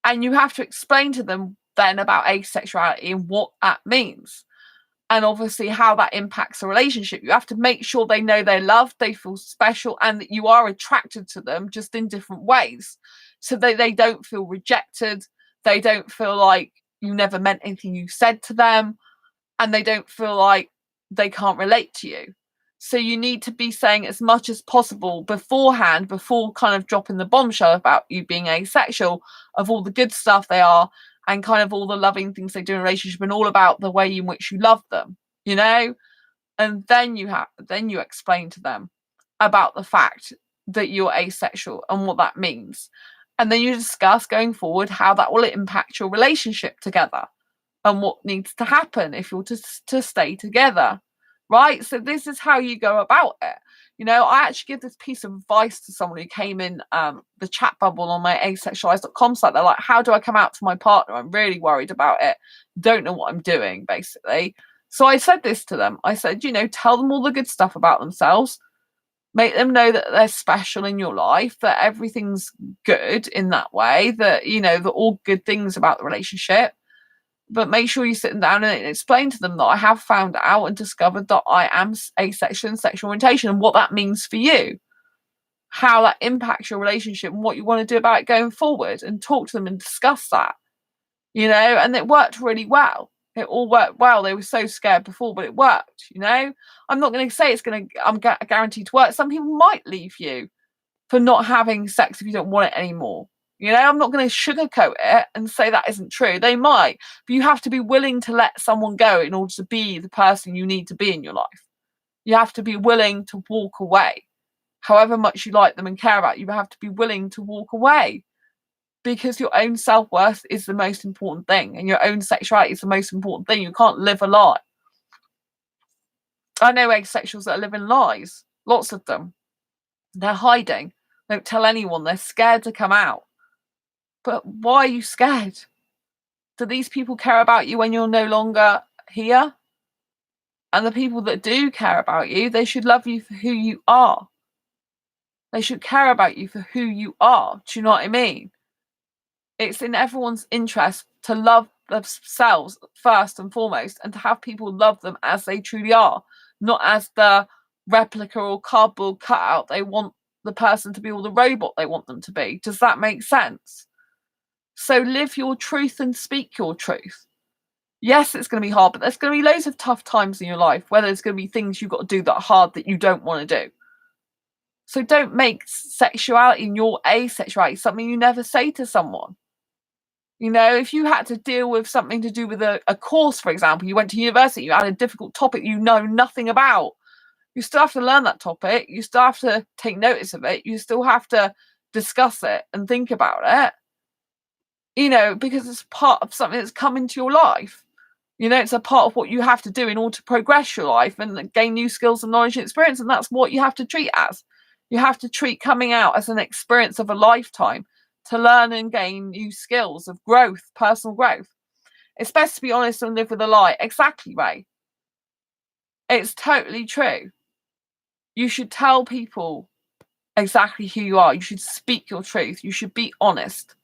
S1: And you have to explain to them then about asexuality and what that means. And obviously how that impacts a relationship. You have to make sure they know they're loved, they feel special, and that you are attracted to them, just in different ways. So that they don't feel rejected, they don't feel like you never meant anything you said to them, and they don't feel like they can't relate to you. So you need to be saying as much as possible beforehand, before kind of dropping the bombshell about you being asexual, of all the good stuff they are, and kind of all the loving things they do in a relationship, and all about the way in which you love them, you know. And then you explain to them about the fact that you're asexual and what that means. And then you discuss going forward how that will impact your relationship together and what needs to happen if you're to stay together, right? So this is how you go about it. You know, I actually give this piece of advice to someone who came in the chat bubble on my asexualized.com site. They're like, how do I come out to my partner? I'm really worried about it. Don't know what I'm doing, basically. So I said this to them. I said, you know, tell them all the good stuff about themselves. Make them know that they're special in your life, that everything's good in that way, that, you know, that all good things about the relationship. But make sure you sit them down and explain to them that I have found out and discovered that I am asexual and sexual orientation, and what that means for you, how that impacts your relationship, and what you want to do about it going forward, and talk to them and discuss that, you know. And it worked really well. It all worked well. They were so scared before, but it worked, you know. I'm not going to say I'm guaranteed to work. Some people might leave you for not having sex if you don't want it anymore. You know, I'm not going to sugarcoat it and say that isn't true. They might, but you have to be willing to let someone go in order to be the person you need to be in your life. You have to be willing to walk away. However much you like them and care about, you have to be willing to walk away. because your own self-worth is the most important thing, and your own sexuality is the most important thing. You can't live a lie. I know asexuals that are living lies, lots of them. They're hiding, don't tell anyone, they're scared to come out. But why are you scared? Do these people care about you when you're no longer here? And the people that do care about you, they should love you for who you are. They should care about you for who you are. Do you know what I mean? It's in everyone's interest to love themselves first and foremost, and to have people love them as they truly are, not as the replica or cardboard cutout they want the person to be, or the robot they want them to be. Does that make sense? So live your truth and speak your truth. Yes, it's going to be hard, but there's going to be loads of tough times in your life where there's going to be things you've got to do that are hard that you don't want to do. So don't make sexuality and your asexuality something you never say to someone. You know, if you had to deal with something to do with a course, for example, you went to university, you had a difficult topic you know nothing about, you still have to learn that topic, you still have to take notice of it, you still have to discuss it and think about it, you know, because it's part of something that's come into your life. You know, it's a part of what you have to do in order to progress your life and gain new skills and knowledge and experience, and that's what you have to treat as. You have to treat coming out as an experience of a lifetime, to learn and gain new skills of growth, personal growth. It's best to be honest and live with a lie. Exactly, Ray. It's totally true. You should tell people exactly who you are. You should speak your truth. You should be honest.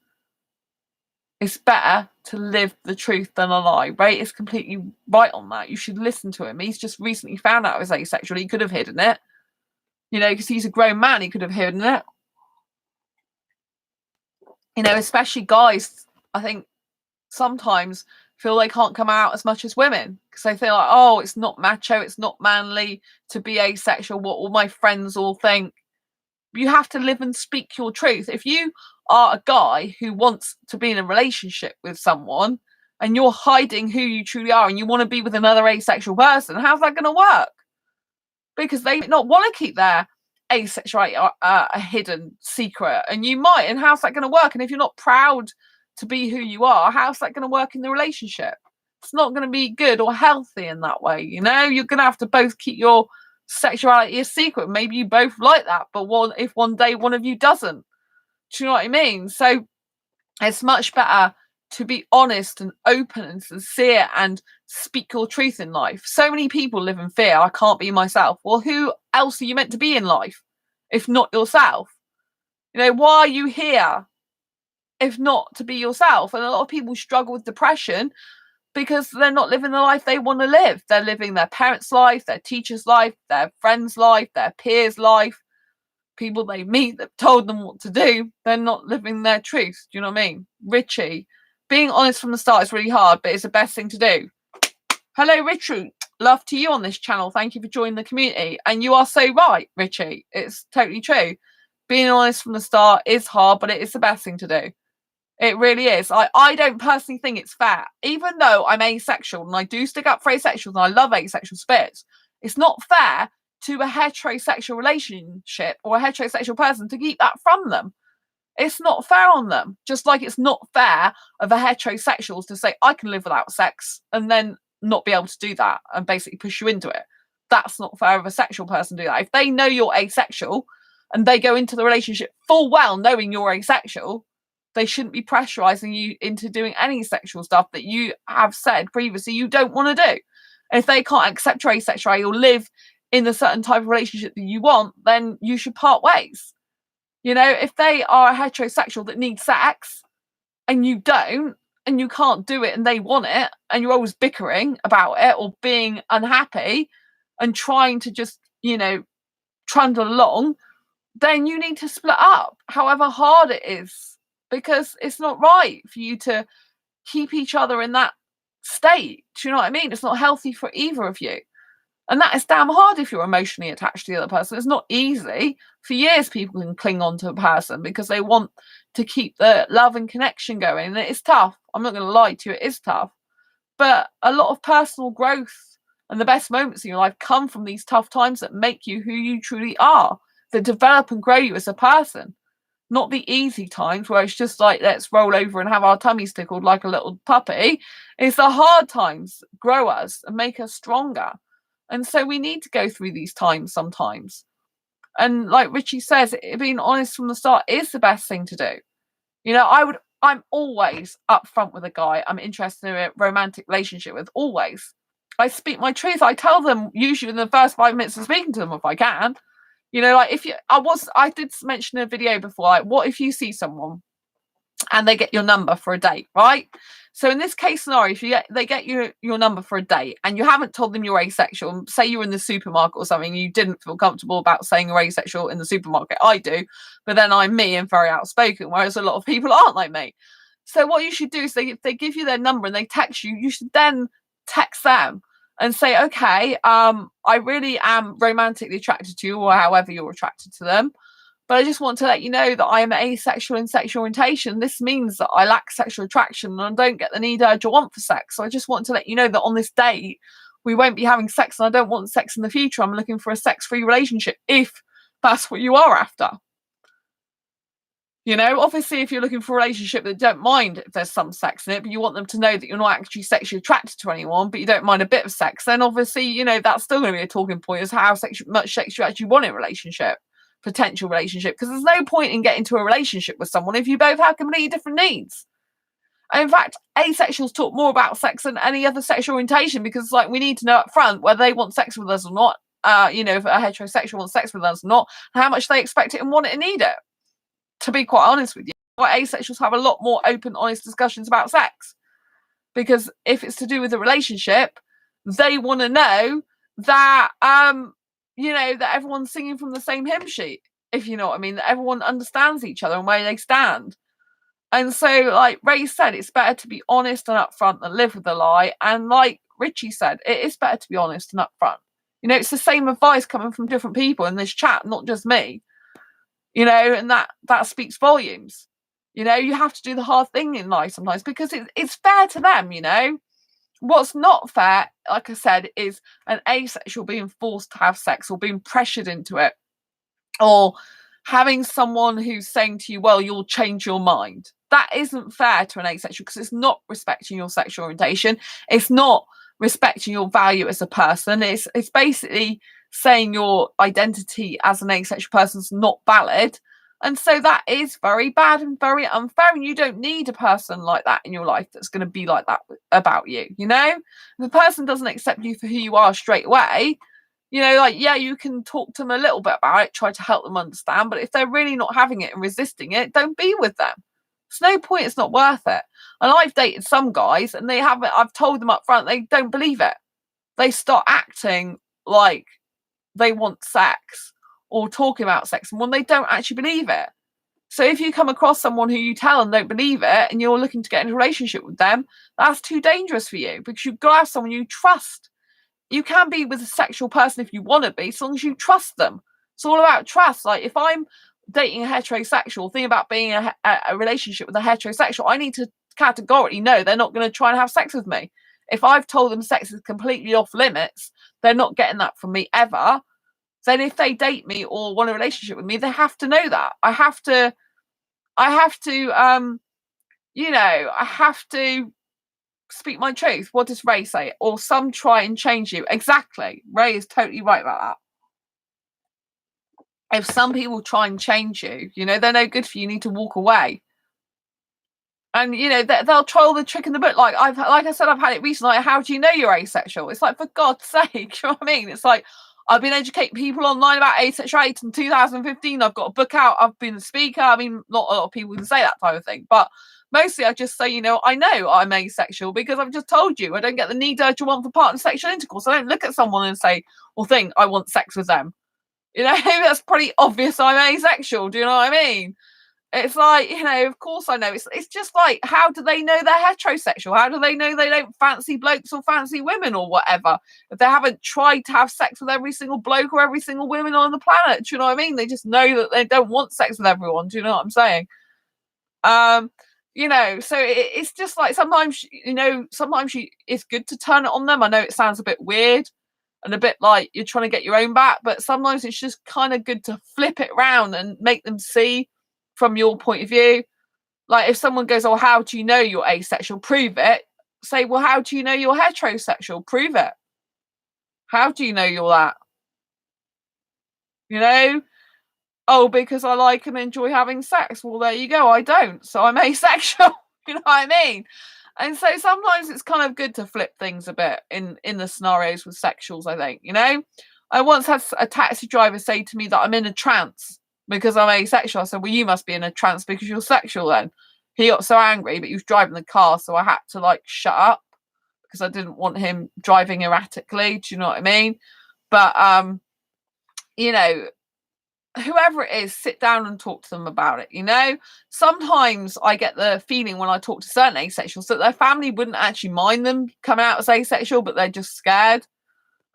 S1: It's better to live the truth than a lie. Ray is completely right on that. You should listen to him. He's just recently found out he was asexual. He could have hidden it. You know, because he's a grown man, he could have hidden it. You know, especially guys, I think sometimes feel they can't come out as much as women because they feel like, oh, it's not macho, it's not manly to be asexual, what all my friends all think. You have to live and speak your truth. If you are a guy who wants to be in a relationship with someone and you're hiding who you truly are and you want to be with another asexual person, how's that going to work? Because they might not want to keep their asexuality a hidden secret, and you might, and how's that going to work? And if you're not proud to be who you are, how's that going to work in the relationship? It's not going to be good or healthy in that way. You know, you're going to have to both keep your sexuality a secret. Maybe you both like that, but if one day one of you doesn't, do you know what I mean? So it's much better to be honest and open and sincere and speak your truth in life. So many people live in fear. I can't be myself. Well, who else are you meant to be in life if not yourself? You know, why are you here if not to be yourself? And a lot of people struggle with depression because they're not living the life they want to live. They're living their parents' life, their teacher's life, their friend's life, their peers' life, people they meet that told them what to do. They're not living their truth. Do you know what I mean? Richie, being honest from the start is really hard, but it's the best thing to do. Hello, Richie. Love to you on this channel. Thank you for joining the community. And you are so right, Richie. It's totally true. Being honest from the start is hard, but it is the best thing to do. It really is. I don't personally think it's fair. Even though I'm asexual and I do stick up for asexuals and I love asexual spirits, it's not fair to a heterosexual relationship or a heterosexual person to keep that from them. It's not fair on them. Just like it's not fair of a heterosexuals to say, I can live without sex, and then not be able to do that and basically push you into it. That's not fair of a sexual person to do that. If they know you're asexual and they go into the relationship full well knowing you're asexual, they shouldn't be pressurizing you into doing any sexual stuff that you have said previously you don't want to do. And if they can't accept your asexuality or live in the certain type of relationship that you want, then you should part ways. You know, if they are a heterosexual that needs sex and you don't, and you can't do it and they want it, and you're always bickering about it or being unhappy and trying to just, you know, trundle along, then you need to split up, however hard it is, because it's not right for you to keep each other in that state. Do you know what I mean? It's not healthy for either of you. And that is damn hard if you're emotionally attached to the other person. It's not easy. For years, people can cling on to a person because they want to keep the love and connection going. And it's tough. I'm not going to lie to you. It is tough. But a lot of personal growth and the best moments in your life come from these tough times that make you who you truly are, that develop and grow you as a person. Not the easy times where it's just like, let's roll over and have our tummies tickled like a little puppy. It's the hard times grow us and make us stronger. And so we need to go through these times sometimes. And like Richie says, being honest from the start is the best thing to do. You know, I'm always upfront with a guy I'm interested in a romantic relationship with, always. I speak my truth. I tell them usually in the first 5 minutes of speaking to them if I can. You know, like I did mention in a video before, like, what if you see someone and they get your number for a date, right? So in this case scenario, if they get your number for a date and you haven't told them you're asexual, say you're in the supermarket or something, you didn't feel comfortable about saying you're asexual in the supermarket. I do, but then I'm me and very outspoken, whereas a lot of people aren't like me. So what you should do is if they give you their number and they text you, you should then text them and say, okay, I really am romantically attracted to you, or however you're attracted to them. But I just want to let you know that I am asexual in sexual orientation. This means that I lack sexual attraction and I don't get the need, urge, or want for sex. So I just want to let you know that on this date, we won't be having sex and I don't want sex in the future. I'm looking for a sex-free relationship if that's what you are after. You know, obviously, if you're looking for a relationship that don't mind if there's some sex in it, but you want them to know that you're not actually sexually attracted to anyone, but you don't mind a bit of sex, then obviously, you know, that's still going to be a talking point as how much sex you actually want in a relationship, potential relationship, because there's no point in getting into a relationship with someone if you both have completely different needs. And in fact, asexuals talk more about sex than any other sexual orientation because, like, we need to know up front whether they want sex with us or not, you know, if a heterosexual wants sex with us or not, and how much they expect it and want it and need it. To be quite honest with you, asexuals have a lot more open, honest discussions about sex. Because if it's to do with a relationship, they want to know that, you know, that everyone's singing from the same hymn sheet, if you know what I mean, that everyone understands each other and where they stand. And so, like Ray said, it's better to be honest and upfront than live with a lie. And like Richie said, it is better to be honest and upfront. You know, it's the same advice coming from different people in this chat, not just me. You know, and that speaks volumes. You know, you have to do the hard thing in life sometimes because it's fair to them, you know. What's not fair, like I said, is an asexual being forced to have sex or being pressured into it, or having someone who's saying to you, well, you'll change your mind. That isn't fair to an asexual because it's not respecting your sexual orientation. It's not respecting your value as a person. It's basically saying your identity as an asexual person is not valid. And so that is very bad and very unfair. And you don't need a person like that in your life that's going to be like that about you. You know, if a person doesn't accept you for who you are straight away, you know, like, yeah, you can talk to them a little bit about it, try to help them understand. But if they're really not having it and resisting it, don't be with them. There's no point. It's not worth it. And I've dated some guys and they haven't, I've told them up front, they don't believe it. They start acting like they want sex or talking about sex when they don't actually believe it. So if you come across someone who you tell and don't believe it and you're looking to get into a relationship with them, that's too dangerous for you because you've got to have someone you trust. You can be with a sexual person if you want to be, as long as you trust them. It's all about trust. Like if I'm dating a heterosexual, thing about being a relationship with a heterosexual, I need to categorically know they're not going to try and have sex with me. If I've told them sex is completely off limits, they're not getting that from me ever. Then if they date me or want a relationship with me, they have to know that. I have to, you know, I have to speak my truth. What does Ray say? Or some try and change you. Exactly. Ray is totally right about that. If some people try and change you, you know, they're no good for you. You need to walk away. And, you know, they'll try all the trick in the book. Like I said, I've had it recently. Like, how do you know you're asexual? It's like, for God's sake, you know what I mean? It's like, I've been educating people online about asexuality in 2015. I've got a book out. I've been a speaker. I mean, not a lot of people can say that type of thing, but mostly I just say, you know I'm asexual because I've just told you I don't get the need, urge, or want for partner sexual intercourse. I don't look at someone and say or think I want sex with them. You know, that's pretty obvious I'm asexual. Do you know what I mean? It's like, you know, of course I know. It's just like, how do they know they're heterosexual? How do they know they don't fancy blokes or fancy women or whatever? If they haven't tried to have sex with every single bloke or every single woman on the planet, do you know what I mean? They just know that they don't want sex with everyone. Do you know what I'm saying? You know, so it's just like sometimes, you know, it's good to turn it on them. I know it sounds a bit weird and a bit like you're trying to get your own back, but sometimes it's just kind of good to flip it around and make them see from your point of view. Like if someone goes, oh, how do you know you're asexual? Prove it. Say, well, how do you know you're heterosexual? Prove it. How do you know you're that? You know? Oh, because I like and enjoy having sex. Well, there you go. I don't. So I'm asexual. You know what I mean? And so sometimes it's kind of good to flip things a bit in the scenarios with sexuals, I think, you know? I once had a taxi driver say to me that I'm in a trance because I'm asexual. I said, well, you must be in a trance because you're sexual then. He got so angry, but he was driving the car, so I had to like shut up because I didn't want him driving erratically. Do you know what I mean? But you know, whoever it is, sit down and talk to them about it. You know, sometimes I get the feeling when I talk to certain asexuals that their family wouldn't actually mind them coming out as asexual, but they're just scared.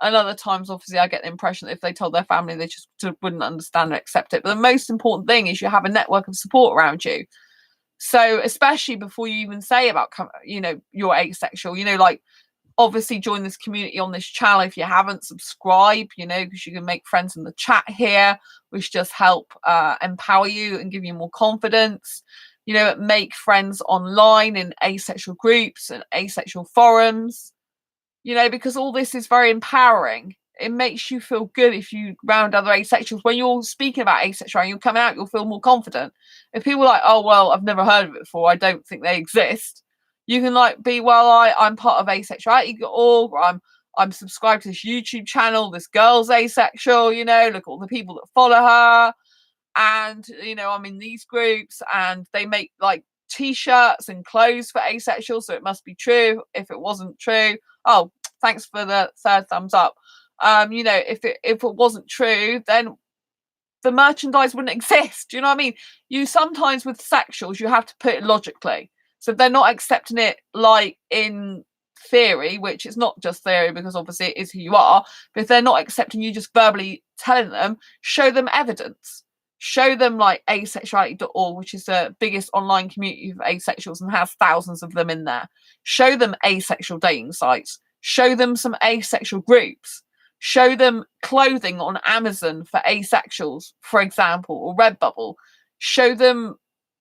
S1: And other times, obviously, I get the impression that if they told their family, they just wouldn't understand or accept it. But the most important thing is you have a network of support around you. So especially before you even say about, you know, you're asexual, you know, like obviously join this community on this channel if you haven't. Subscribe, you know, because you can make friends in the chat here, which just help empower you and give you more confidence. You know, make friends online in asexual groups and asexual forums, you know, because all this is very empowering. It makes you feel good if you round other asexuals. When you're speaking about asexuality, you're coming out, you'll feel more confident. If people are like, oh, well, I've never heard of it before, I don't think they exist, you can like be, well, I'm part of Asexuality.org, or I'm subscribed to this YouTube channel, this girl's asexual, you know, look at all the people that follow her. And, you know, I'm in these groups and they make like t-shirts and clothes for asexuals, so it must be true. If it wasn't true, oh, thanks for the third thumbs up. You know, if it wasn't true, then the merchandise wouldn't exist. Do you know what I mean? You sometimes with sexuals, you have to put it logically. So if they're not accepting it like in theory, which is not just theory because obviously it is who you are, but if they're not accepting you just verbally telling them, show them evidence. Show them like asexuality.org, which is the biggest online community of asexuals and has thousands of them in there. Show them asexual dating sites. Show them some asexual groups. Show them clothing on Amazon for asexuals, for example, or Redbubble. Show them,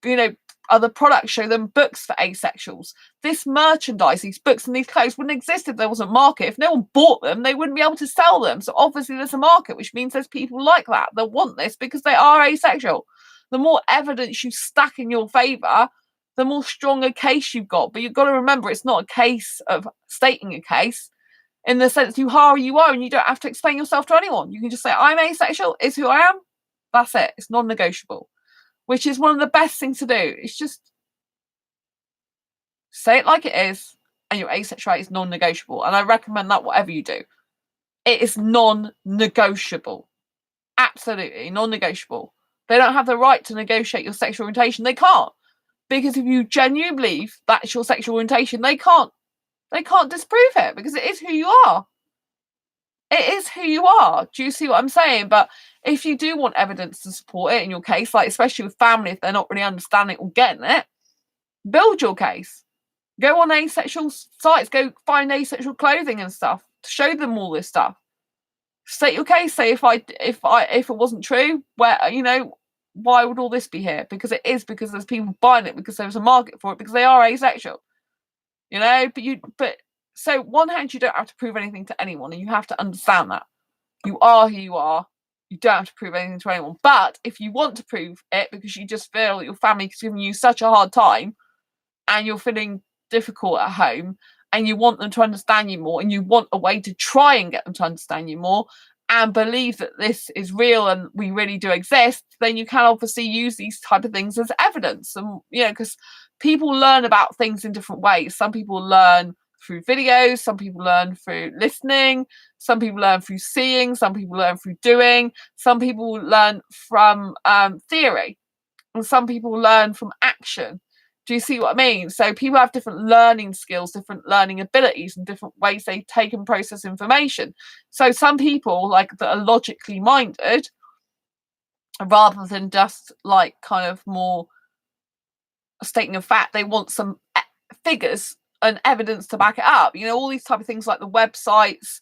S1: you know, other products. Show them books for asexuals. This merchandise, these books and these clothes wouldn't exist if there wasn't a market. If no one bought them, they wouldn't be able to sell them. So obviously there's a market, which means there's people like that that want this because they are asexual. The more evidence you stack in your favour, the more strong a case you've got. But you've got to remember, it's not a case of stating a case. In the sense you are, and you don't have to explain yourself to anyone. You can just say, I'm asexual, is who I am. That's it. It's non-negotiable, which is one of the best things to do. It's just say it like it is, and your asexuality is non-negotiable. And I recommend that whatever you do. It is non-negotiable. Absolutely non-negotiable. They don't have the right to negotiate your sexual orientation. They can't. Because if you genuinely believe that's your sexual orientation, they can't disprove it because it is who you are. It is who you are. Do you see what I'm saying? But if you do want evidence to support it in your case, like especially with family, if they're not really understanding or getting it, build your case. Go on asexual sites, go find asexual clothing and stuff to show them all this stuff. State your case. Say if it wasn't true, where, you know, why would all this be here? Because it is, because there's people buying it, because there's a market for it, because they are asexual. You know, but so one hand, you don't have to prove anything to anyone, and you have to understand that you are who you are. You don't have to prove anything to anyone. But if you want to prove it because you just feel that your family's giving you such a hard time and you're feeling difficult at home and you want them to understand you more and you want a way to try and get them to understand you more and believe that this is real and we really do exist, then you can obviously use these type of things as evidence. And, you know, because people learn about things in different ways. Some people learn through videos, some people learn through listening, some people learn through seeing, some people learn through doing, some people learn from theory, and some people learn from action. Do you see what I mean? So people have different learning skills, different learning abilities, and different ways they take and process information. So some people, like, that are logically minded, rather than just like kind of more stating a fact, they want some figures and evidence to back it up. You know, all these type of things like the websites,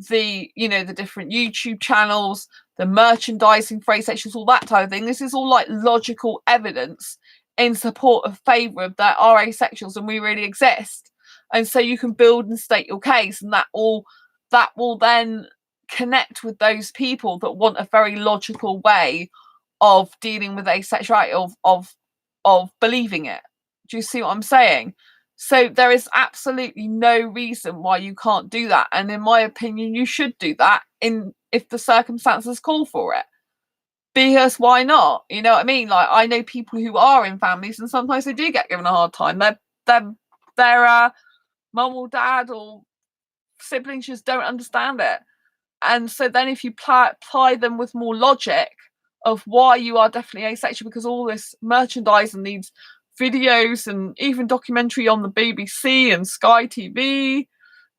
S1: the, you know, the different YouTube channels, the merchandising for asexuals, all that type of thing. This is all like logical evidence in support of favour of there are asexuals and we really exist. And so you can build and state your case, and that will then connect with those people that want a very logical way of dealing with asexuality, of believing it. Do you see what I'm saying? So there is absolutely no reason why you can't do that, and in my opinion you should do that if the circumstances call for it, because why not? You know what I mean? Like, I know people who are in families and sometimes they do get given a hard time. Their mum or dad or siblings just don't understand it, and so then if you apply them with more logic of why you are definitely asexual, because all this merchandise and these videos and even documentary on the BBC and Sky TV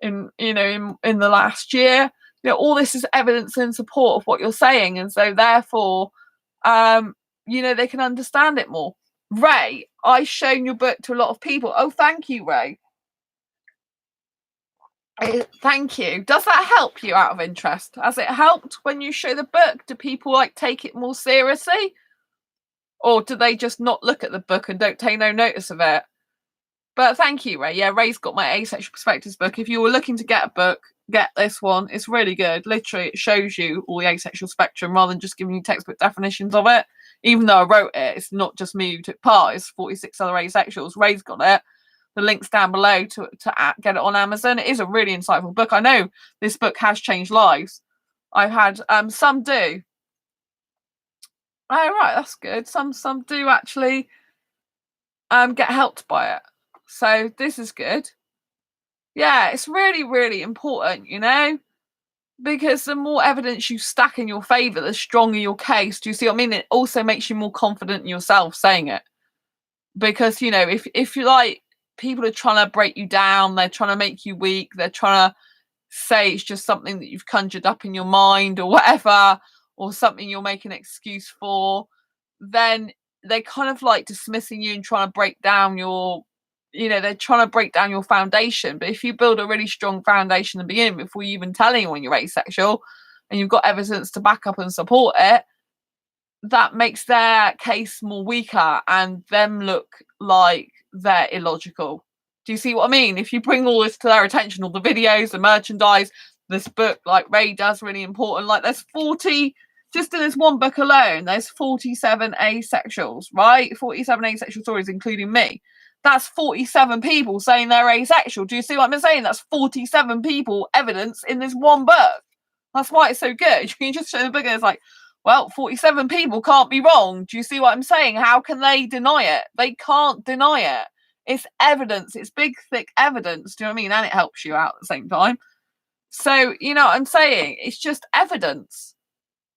S1: in the last year, you know, all this is evidence in support of what you're saying, and so therefore you know, they can understand it more. Ray, I've shown your book to a lot of people. Oh, thank you, Ray. Thank you. Does that help you, out of interest? Has it helped when you show the book? Do people like take it more seriously, or do they just not look at the book and don't take no notice of it? But thank you, Ray. Yeah, Ray's got my Asexual Perspectives book. If you were looking to get a book, get this one. It's really good. Literally, it shows you all the asexual spectrum rather than just giving you textbook definitions of it. Even though I wrote it, it's not just me who took part. It's 46 other asexuals. Ray's got it. The link's down below to get it on Amazon. It is a really insightful book. I know this book has changed lives. I've had some do. Oh, right, that's good. Some do actually get helped by it. So this is good. Yeah, it's really, really important, you know, because the more evidence you stack in your favour, the stronger your case. Do you see what I mean? It also makes you more confident in yourself saying it. Because, you know, if you like, people are trying to break you down, they're trying to make you weak, they're trying to say it's just something that you've conjured up in your mind or whatever, or something you're making an excuse for, then they're kind of like dismissing you and trying to break down your, you know, they're trying to break down your foundation. But if you build a really strong foundation in the beginning before you even tell anyone you're asexual, and you've got evidence to back up and support it, that makes their case more weaker and them look like they're illogical. Do you see what I mean? If you bring all this to their attention, all the videos, the merchandise, this book, like Ray does, really important. Like, there's 40, just in this one book alone, there's 47 asexuals, right? 47 asexual stories, including me. That's 47 people saying they're asexual. Do you see what I'm saying? That's 47 people evidence in this one book. That's why it's so good. You can just show the book and it's like, well, 47 people can't be wrong. Do you see what I'm saying? How can they deny it? They can't deny it. It's evidence. It's big, thick evidence. Do you know what I mean? And it helps you out at the same time. So, you know what I'm saying? It's just evidence.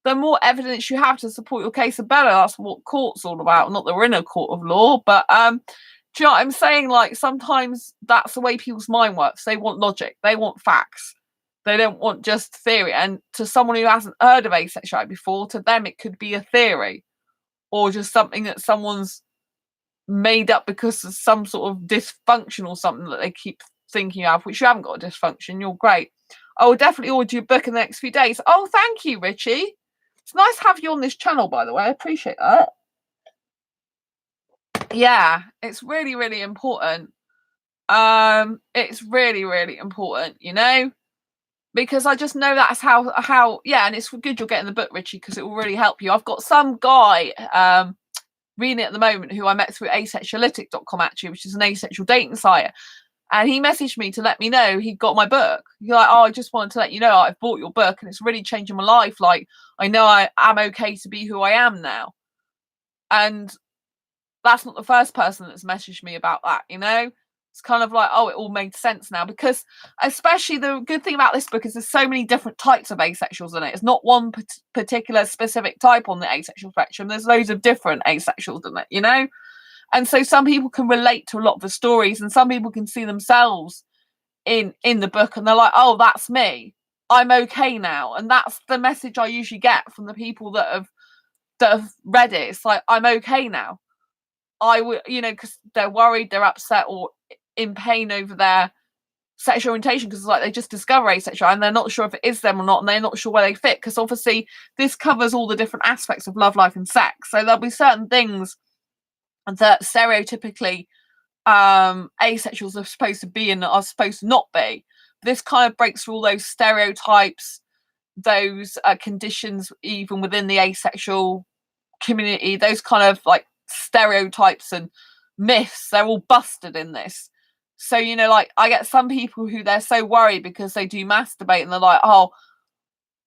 S1: The more evidence you have to support your case, the better. That's what court's all about. Not that we're in a court of law, but do you know what I'm saying? Like, sometimes that's the way people's mind works. They want logic. They want facts. They don't want just theory. And to someone who hasn't heard of asexuality before, to them it could be a theory or just something that someone's made up because of some sort of dysfunction or something that they keep thinking of, which you haven't got a dysfunction. You're great. I will definitely order your book in the next few days. Oh, thank you, Richie. It's nice to have you on this channel, by the way. I appreciate that. Yeah, it's really, really important. It's really, really important, you know, because I just know that's how yeah, and it's good you're getting the book, Richie, because it will really help you. I've got some guy reading it at the moment who I met through asexuality.com, actually, which is an asexual dating site, and he messaged me to let me know he got my book. He's like, oh, I just wanted to let you know I've bought your book and it's really changing my life. Like, I know I am okay to be who I am now. And that's not the first person that's messaged me about that, you know. It's kind of like, oh, it all made sense now, because especially the good thing about this book is there's so many different types of asexuals in it. It's not one particular specific type on the asexual spectrum. There's loads of different asexuals in it, you know. And so some people can relate to a lot of the stories, and some people can see themselves in the book, and they're like, oh, that's me. I'm okay now. And that's the message I usually get from the people that have read it. It's like, I'm okay now. I would, you know, because they're worried, they're upset, or in pain over their sexual orientation, because it's like they just discover asexual and they're not sure if it is them or not, and they're not sure where they fit, because obviously this covers all the different aspects of love, life and sex. So there'll be certain things that stereotypically asexuals are supposed to be and are supposed to not be. This kind of breaks through all those stereotypes, those conditions even within the asexual community, those kind of like stereotypes and myths, they're all busted in this. So, you know, like I get some people who they're so worried because they do masturbate and they're like, oh,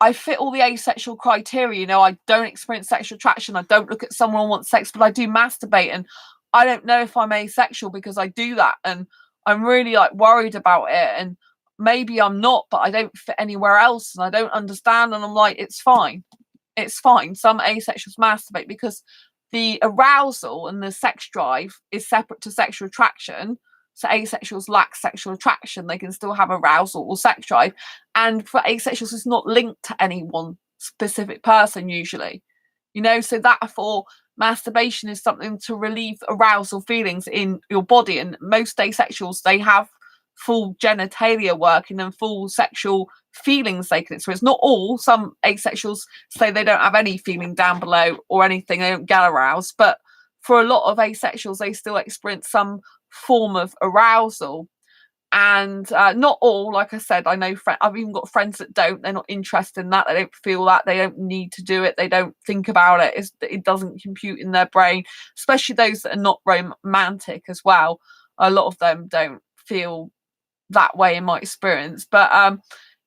S1: I fit all the asexual criteria, you know, I don't experience sexual attraction, I don't look at someone who wants sex, but I do masturbate, and I don't know if I'm asexual because I do that, and I'm really like worried about it, and maybe I'm not, but I don't fit anywhere else and I don't understand. And I'm like, it's fine. It's fine. Some asexuals masturbate because the arousal and the sex drive is separate to sexual attraction. So asexuals lack sexual attraction. They can still have arousal or sex drive. And for asexuals, it's not linked to any one specific person usually. You know, so therefore masturbation is something to relieve arousal feelings in your body. And most asexuals, they have full genitalia working and full sexual feelings they can experience. Not all. Some asexuals say they don't have any feeling down below or anything, they don't get aroused, but for a lot of asexuals they still experience some form of arousal. And not all, like I said, I know I've even got friends that don't, they're not interested in that, they don't feel that, they don't need to do it, they don't think about it, it doesn't compute in their brain, especially those that are not romantic as well. A lot of them don't feel that way in my experience, but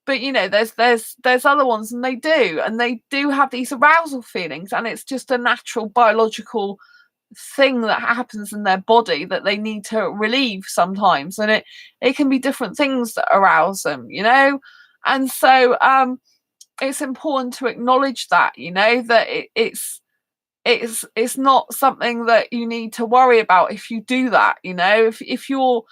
S1: you know, there's other ones, and they do have these arousal feelings, and it's just a natural biological thing that happens in their body that they need to relieve sometimes, and it can be different things that arouse them, you know. And so it's important to acknowledge that, you know, that it's not something that you need to worry about if you do that, you know. If you're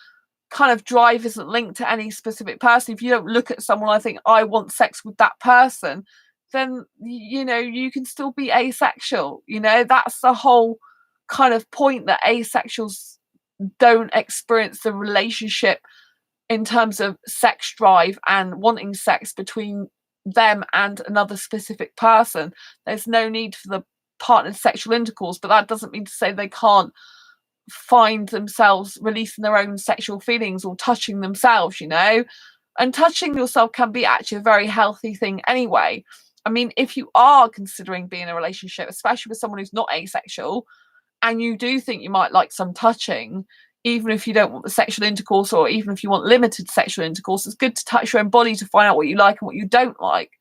S1: kind of drive isn't linked to any specific person, if you don't look at someone I think I want sex with that person, then you know you can still be asexual. You know, that's the whole kind of point, that asexuals don't experience the relationship in terms of sex drive and wanting sex between them and another specific person. There's no need for the partner's sexual intercourse, but that doesn't mean to say they can't find themselves releasing their own sexual feelings or touching themselves, you know. And touching yourself can be actually a very healthy thing anyway. I mean, if you are considering being in a relationship, especially with someone who's not asexual, and you do think you might like some touching, even if you don't want the sexual intercourse, or even if you want limited sexual intercourse, it's good to touch your own body to find out what you like and what you don't like.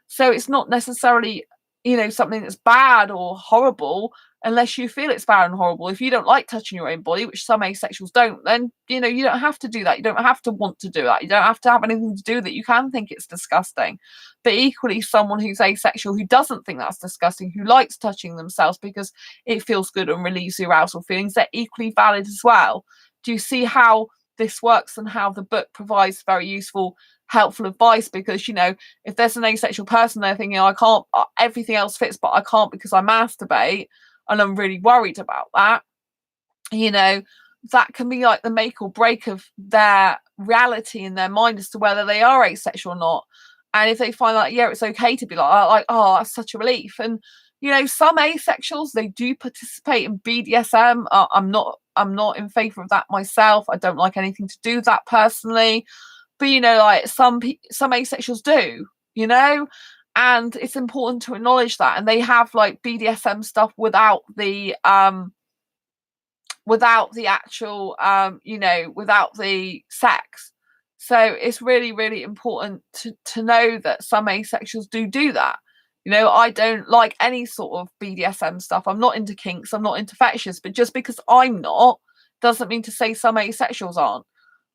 S1: So it's not necessarily, you know, something that's bad or horrible unless you feel it's bad and horrible. If you don't like touching your own body, which some asexuals don't, then, you know, you don't have to do that. You don't have to want to do that. You don't have to have anything to do with it. You can think it's disgusting. But equally, someone who's asexual who doesn't think that's disgusting, who likes touching themselves because it feels good and relieves the arousal feelings, they're equally valid as well. Do you see how this works and how the book provides very useful, helpful advice? Because, you know, if there's an asexual person there thinking, I can't, everything else fits, but I can't because I masturbate, and I'm really worried about that, you know, that can be like the make or break of their reality in their mind as to whether they are asexual or not. And if they find like, yeah, it's okay to be like, oh, that's such a relief. And, you know, some asexuals, they do participate in BDSM. I'm not in favor of that myself. I don't like anything to do with that personally. But, you know, like some asexuals do, you know. And it's important to acknowledge that. And they have like BDSM stuff without the actual you know, without the sex. So it's really, really important to know that some asexuals do that. You know, I don't like any sort of BDSM stuff. I'm not into kinks, I'm not into fetishes, but just because I'm not doesn't mean to say some asexuals aren't.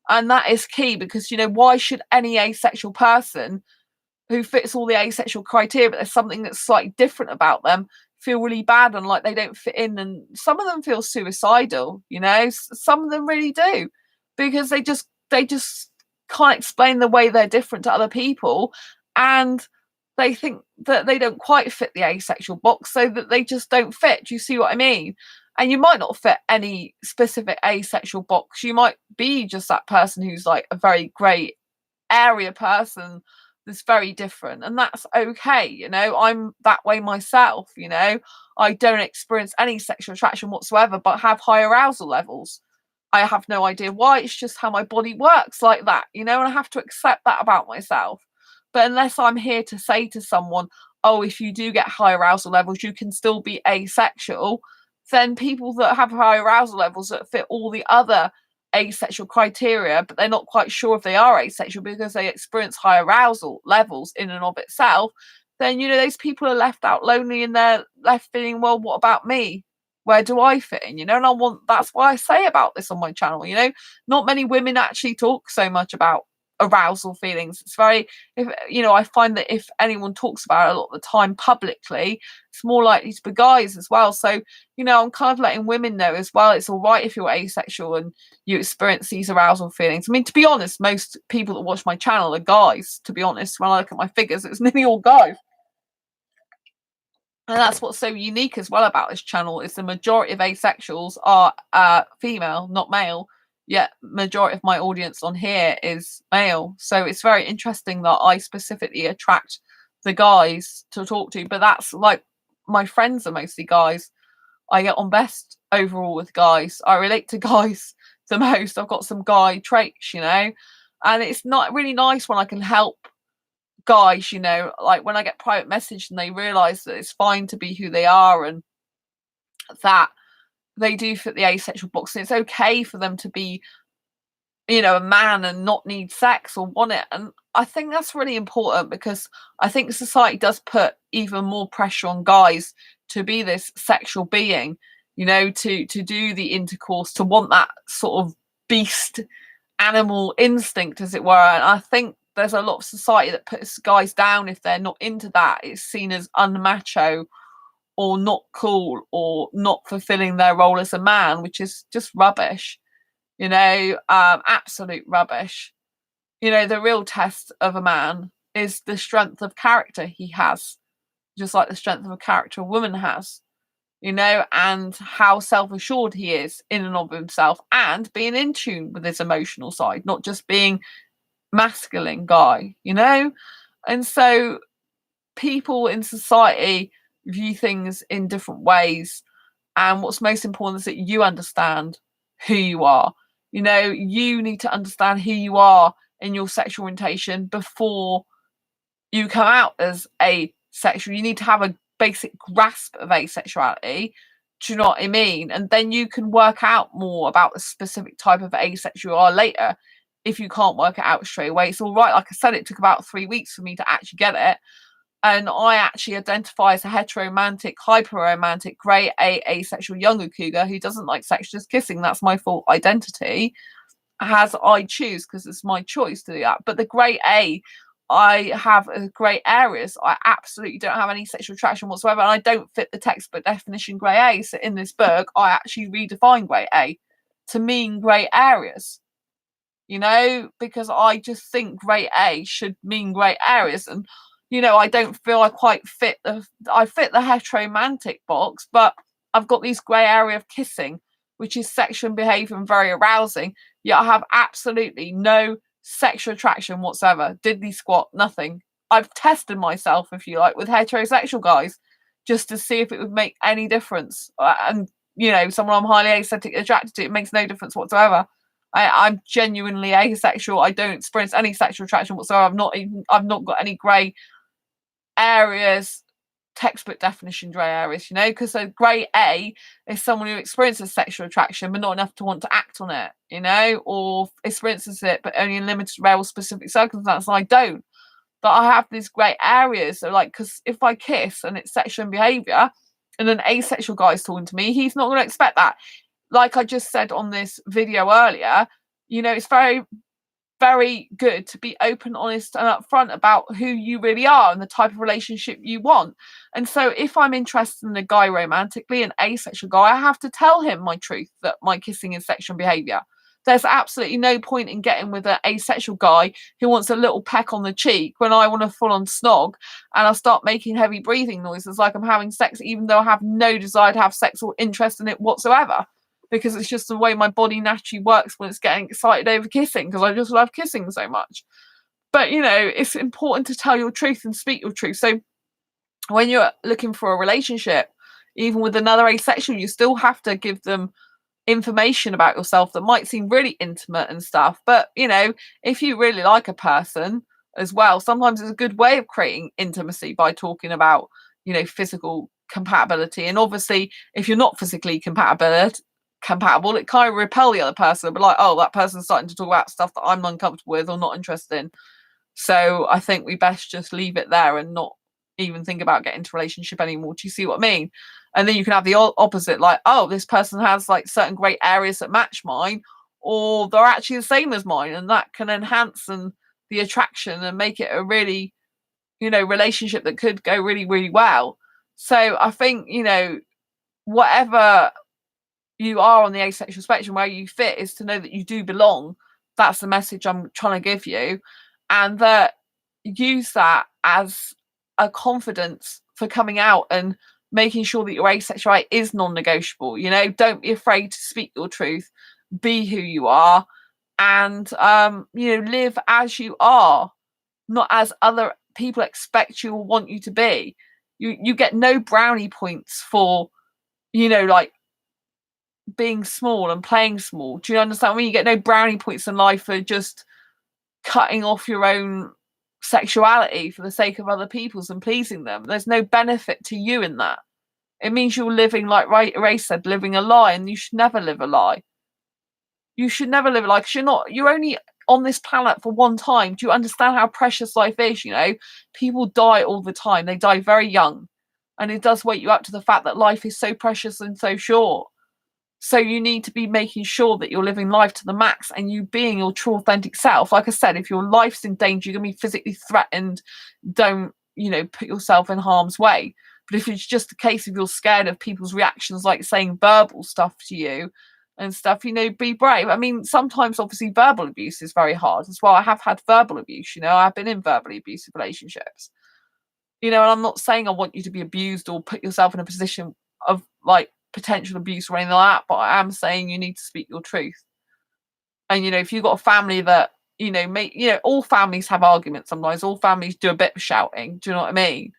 S1: And that is key, because, you know, why should any asexual person who fits all the asexual criteria, but there's something that's slightly different about them, feel really bad and like they don't fit in? And some of them feel suicidal, you know, some of them really do, because they just can't explain the way they're different to other people, and they think that they don't quite fit the asexual box, so that they just don't fit. Do you see what I mean? And you might not fit any specific asexual box. You might be just that person who's like a very grey area person that's very different, and that's okay. You know, I'm that way myself. You know, I don't experience any sexual attraction whatsoever, but have high arousal levels. I have no idea why. It's just how my body works like that, you know, and I have to accept that about myself. But unless I'm here to say to someone, oh, if you do get high arousal levels, you can still be asexual, then people that have high arousal levels that fit all the other asexual criteria, but they're not quite sure if they are asexual because they experience high arousal levels in and of itself, then, you know, those people are left out lonely and they're left feeling, well, what about me? Where do I fit in? You know, and that's why I say about this on my channel. You know, not many women actually talk so much about arousal feelings. It's very, if you know, I find that if anyone talks about it a lot of the time publicly, it's more likely to be guys as well. So, you know, I'm kind of letting women know as well, it's all right if you're asexual and you experience these arousal feelings. I mean, to be honest, most people that watch my channel are guys, to be honest. When I look at my figures, it's nearly all guys. And that's what's so unique as well about this channel, is the majority of asexuals are female, not male. Yet majority of my audience on here is male. So it's very interesting that I specifically attract the guys to talk to. But that's like, my friends are mostly guys. I get on best overall with guys. I relate to guys the most. I've got some guy traits, you know. And it's not really nice when I can help guys, you know, like when I get private message and they realize that it's fine to be who they are and that they do fit the asexual box, and it's okay for them to be, you know, a man and not need sex or want it. And I think that's really important, because I think society does put even more pressure on guys to be this sexual being, you know, to do the intercourse, to want that sort of beast animal instinct, as it were. And I think there's a lot of society that puts guys down if they're not into that. It's seen as unmacho or not cool or not fulfilling their role as a man, which is just rubbish, you know, absolute rubbish. You know, the real test of a man is the strength of character he has, just like the strength of a character a woman has, you know, and how self-assured he is in and of himself, and being in tune with his emotional side, not just being masculine guy, you know. And so people in society view things in different ways, and what's most important is that you understand who you are. You know, you need to understand who you are in your sexual orientation before you come out as asexual. You need to have a basic grasp of asexuality. Do you know what I mean? And then you can work out more about the specific type of asexual you are later. If you can't work it out straight away, it's all right. Like I said, it took about 3 weeks for me to actually get it. And I actually identify as a heteromantic, hyper-romantic, grey A asexual younger cougar who doesn't like sex, just kissing. That's my full identity, as I choose, because it's my choice to do that. But the grey A, I have grey areas. I absolutely don't have any sexual attraction whatsoever, and I don't fit the textbook definition grey A. So in this book, I actually redefine grey A to mean grey areas, you know, because I just think grey A should mean grey areas. And, you know, I don't feel I quite fit I fit the heteromantic box, but I've got these grey area of kissing, which is sexual behaviour and very arousing. Yet I have absolutely no sexual attraction whatsoever. Diddly squat, nothing. I've tested myself, if you like, with heterosexual guys just to see if it would make any difference. And, you know, someone I'm highly asexually attracted to, it makes no difference whatsoever. I'm genuinely asexual. I don't experience any sexual attraction whatsoever. I've not got any grey areas, textbook definition grey areas, you know, because a grey A is someone who experiences sexual attraction but not enough to want to act on it, you know, or experiences it but only in limited, rare, specific circumstances. I don't. But I have these grey areas. So, like, because if I kiss and it's sexual behaviour and an asexual guy is talking to me, he's not going to expect that. Like I just said on this video earlier, you know, it's very, very good to be open, honest, and upfront about who you really are and the type of relationship you want. And so if I'm interested in a guy romantically, an asexual guy, I have to tell him my truth, that my kissing is sexual behaviour. There's absolutely no point in getting with an asexual guy who wants a little peck on the cheek when I want a full-on snog, and I start making heavy breathing noises like I'm having sex, even though I have no desire to have sex or interest in it whatsoever, because it's just the way my body naturally works when it's getting excited over kissing, because I just love kissing so much. But, you know, it's important to tell your truth and speak your truth. So when you're looking for a relationship, even with another asexual, you still have to give them information about yourself that might seem really intimate and stuff. But, you know, if you really like a person as well, sometimes it's a good way of creating intimacy by talking about, you know, physical compatibility. And obviously, if you're not physically compatible, it kind of repel the other person, but like, oh, that person's starting to talk about stuff that I'm uncomfortable with or not interested in. So I think we best just leave it there and not even think about getting into a relationship anymore. Do you see what I mean? And then you can have the opposite, like, oh, this person has like certain great areas that match mine, or they're actually the same as mine, and that can enhance the attraction and make it a really, you know, relationship that could go really, really well. So I think, you know, whatever you are on the asexual spectrum, where you fit, is to know that you do belong. That's the message I'm trying to give you, and that use that as a confidence for coming out and making sure that your asexuality is non-negotiable. You know, don't be afraid to speak your truth, be who you are, and you know, live as you are, not as other people expect you or want you to be. You get no brownie points for, you know, like being small and playing small. Do you understand? I mean, you get no brownie points in life for just cutting off your own sexuality for the sake of other people's and pleasing them. There's no benefit to you in that. It means you're living, like Ray said, living a lie, and you should never live a lie. You should never live a lie, because you're only on this planet for one time. Do you understand how precious life is? You know, people die all the time. They die very young. And it does wake you up to the fact that life is so precious and so short. So you need to be making sure that you're living life to the max and you being your true authentic self. Like I said, if your life's in danger, you're going to be physically threatened. Don't, you know, put yourself in harm's way. But if it's just a case of you're scared of people's reactions, like saying verbal stuff to you and stuff, you know, be brave. I mean, sometimes obviously verbal abuse is very hard as well. I have had verbal abuse, you know, I've been in verbally abusive relationships. You know, and I'm not saying I want you to be abused or put yourself in a position of like potential abuse or anything like that, but I am saying you need to speak your truth. And, you know, if you've got a family that, you know, all families have arguments sometimes, all families do a bit of shouting, do you know what I mean?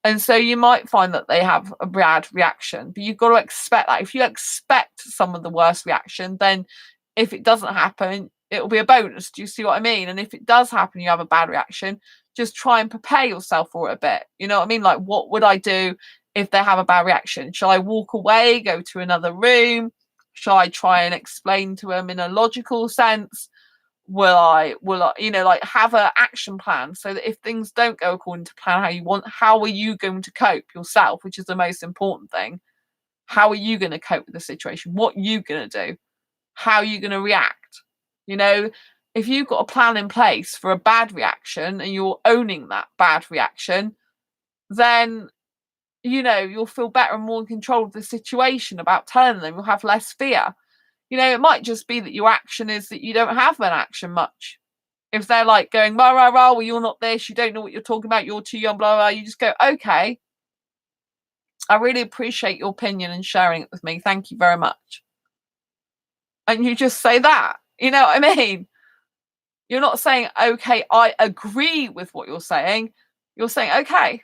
S1: And so you might find that they have a bad reaction, but you've got to expect that. If you expect some of the worst reaction, then if it doesn't happen, it'll be a bonus. Do you see what I mean? And if it does happen, you have a bad reaction, just try and prepare yourself for it a bit. You know what I mean? Like, what would I do if they have a bad reaction? Shall I walk away, go to another room? Shall I try and explain to them in a logical sense? Will I, you know, like have an action plan so that if things don't go according to plan how you want, how are you going to cope yourself, which is the most important thing? How are you going to cope with the situation? What are you going to do? How are you going to react? You know, if you've got a plan in place for a bad reaction and you're owning that bad reaction, then, you know, you'll feel better and more in control of the situation about telling them. You'll have less fear. You know, it might just be that your action is that you don't have an action much. If they're like going, rah, rah, rah, well, you're not this, you don't know what you're talking about, you're too young, blah, blah, you just go, okay, I really appreciate your opinion and sharing it with me. Thank you very much. And you just say that. You know what I mean? You're not saying, okay, I agree with what you're saying. You're saying, okay,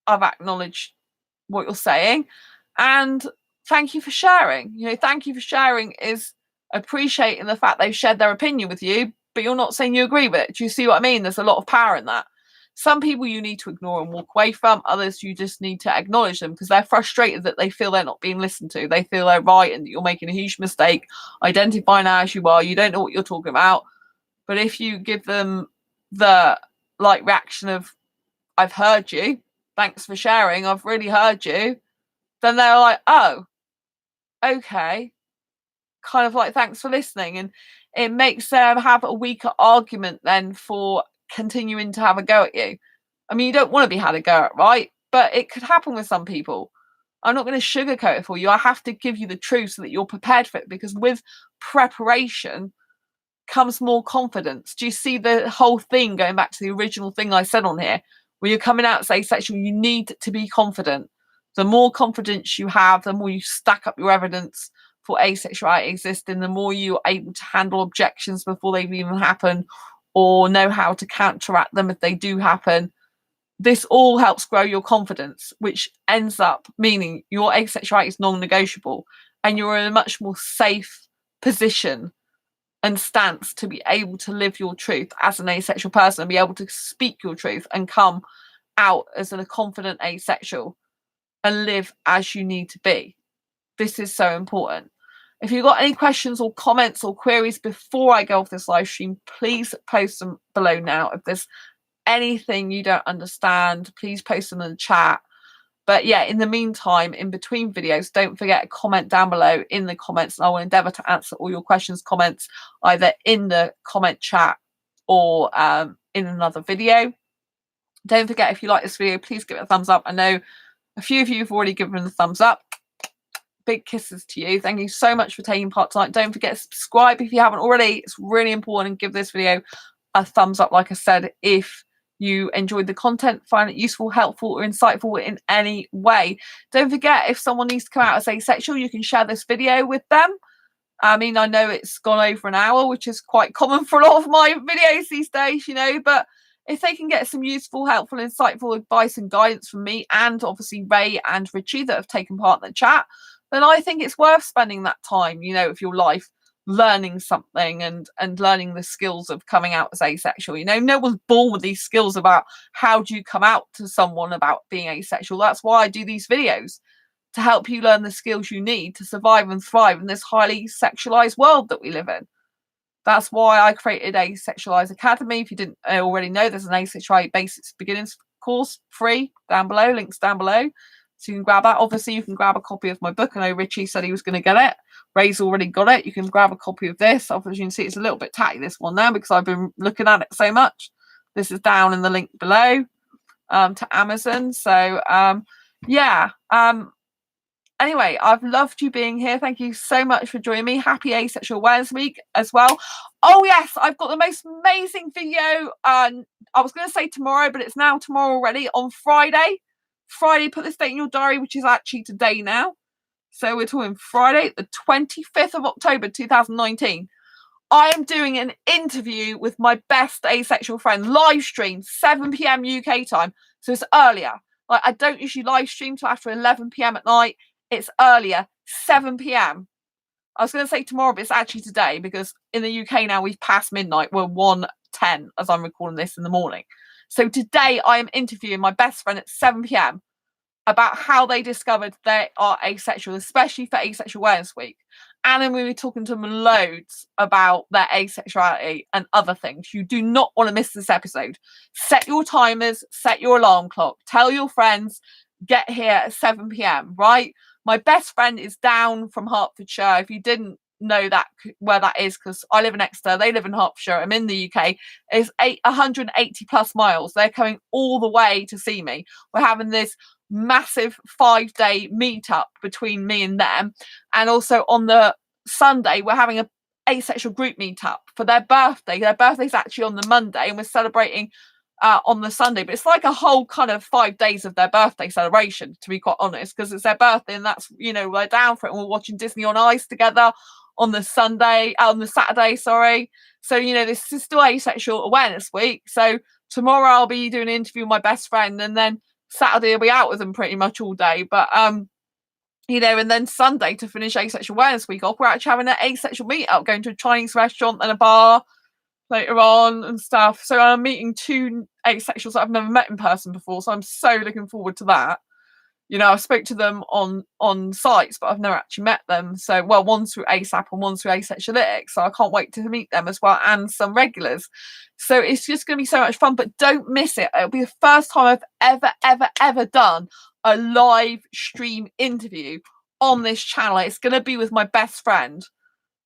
S1: I've acknowledged what you're saying. And thank you for sharing. You know, thank you for sharing is appreciating the fact they've shared their opinion with you, but you're not saying you agree with it. Do you see what I mean? There's a lot of power in that. Some people you need to ignore and walk away from. Others you just need to acknowledge them because they're frustrated that they feel they're not being listened to. They feel they're right and that you're making a huge mistake identifying as you are. You don't know what you're talking about. But if you give them the like reaction of, I've heard you, thanks for sharing, I've really heard you, then they're like, oh, okay, kind of like, thanks for listening. And it makes them have a weaker argument then for continuing to have a go at you. I mean, you don't want to be had a go at, right? But it could happen with some people. I'm not going to sugarcoat it for you. I have to give you the truth so that you're prepared for it, because with preparation comes more confidence. Do you see the whole thing going back to the original thing I said on here? When you're coming out as asexual, you need to be confident. The more confidence you have, the more you stack up your evidence for asexuality existing, the more you're able to handle objections before they've even happened, or know how to counteract them if they do happen. This all helps grow your confidence, which ends up meaning your asexuality is non-negotiable, and you're in a much more safe position and stance to be able to live your truth as an asexual person, and be able to speak your truth and come out as a confident asexual and live as you need to be. This is so important. If you've got any questions or comments or queries before I go off this live stream, please post them below now. If there's anything you don't understand, please post them in the chat. But yeah, in the meantime, in between videos, don't forget to comment down below in the comments, and I will endeavour to answer all your questions, comments, either in the comment chat or in another video. Don't forget, if you like this video, please give it a thumbs up. I know a few of you have already given the thumbs up. Big kisses to you. Thank you so much for taking part tonight. Don't forget to subscribe if you haven't already. It's really important, and give this video a thumbs up, like I said, if you enjoyed the content, find it useful, helpful, or insightful in any way. Don't forget, if someone needs to come out as asexual, you can share this video with them. I mean, I know it's gone over an hour, which is quite common for a lot of my videos these days, you know, but if they can get some useful, helpful, insightful advice and guidance from me, and obviously Ray and Richie that have taken part in the chat, then I think it's worth spending that time, you know, of your life learning something and learning the skills of coming out as asexual. You know, no one's born with these skills about how do you come out to someone about being asexual. That's why I do these videos, to help you learn the skills you need to survive and thrive in this highly sexualized world that we live in. That's why I created Asexualist Academy. If you didn't already know, there's an Asexuality Basics Beginners course, free, down below, links down below. So you can grab that. Obviously, you can grab a copy of my book. I know Richie said he was going to get it. Ray's already got it. You can grab a copy of this. Obviously, you can see it's a little bit tatty, this one now, because I've been looking at it so much. This is down in the link below to Amazon. So, yeah. Anyway, I've loved you being here. Thank you so much for joining me. Happy Asexual Awareness Week as well. Oh, yes, I've got the most amazing video. I was going to say tomorrow, but it's now tomorrow already, on Friday. Friday, put this date in your diary, which is actually today now. So we're talking Friday, the 25th of October, 2019. I am doing an interview with my best asexual friend, live stream, 7 p.m. UK time. So it's earlier. Like, I don't usually live stream till after 11 p.m. at night. It's earlier, 7 p.m. I was going to say tomorrow, but it's actually today, because in the UK now we've passed midnight. We're 1:10 as I'm recording this in the morning. So today I am interviewing my best friend at 7 p.m. about how they discovered they are asexual, especially for Asexual Awareness Week. And then we were talking to them loads about their asexuality and other things. You do not want to miss this episode. Set your timers, set your alarm clock, tell your friends, get here at 7 p.m, right? My best friend is down from Hertfordshire. If you didn't know that, where that is, because I live in Exeter, they live in Hertfordshire, I'm in the UK, it's 180 plus miles. They're coming all the way to see me. We're having this massive 5-day meetup between me and them, and also on the Sunday we're having a asexual group meetup for their birthday. Their birthday's actually on the Monday, and we're celebrating on the Sunday, but it's like a whole kind of 5 days of their birthday celebration, to be quite honest, because it's their birthday, and that's, you know, we're down for it, and we're watching Disney on Ice together on the Saturday, sorry. So, you know, this is still Asexual Awareness Week. So tomorrow I'll be doing an interview with my best friend, and then Saturday I'll be out with them pretty much all day. But you know, and then Sunday, to finish Asexual Awareness Week off, we're actually having an asexual meetup, going to a Chinese restaurant and a bar later on and stuff. So I'm meeting 2 asexuals that I've never met in person before, so I'm so looking forward to that. You know, I spoke to them on sites, but I've never actually met them. So, well, one's through ASAP and one's through Asexuality, so I can't wait to meet them as well, and some regulars. So it's just going to be so much fun, but don't miss it. It'll be the first time I've ever done a live stream interview on this channel. It's going to be with my best friend.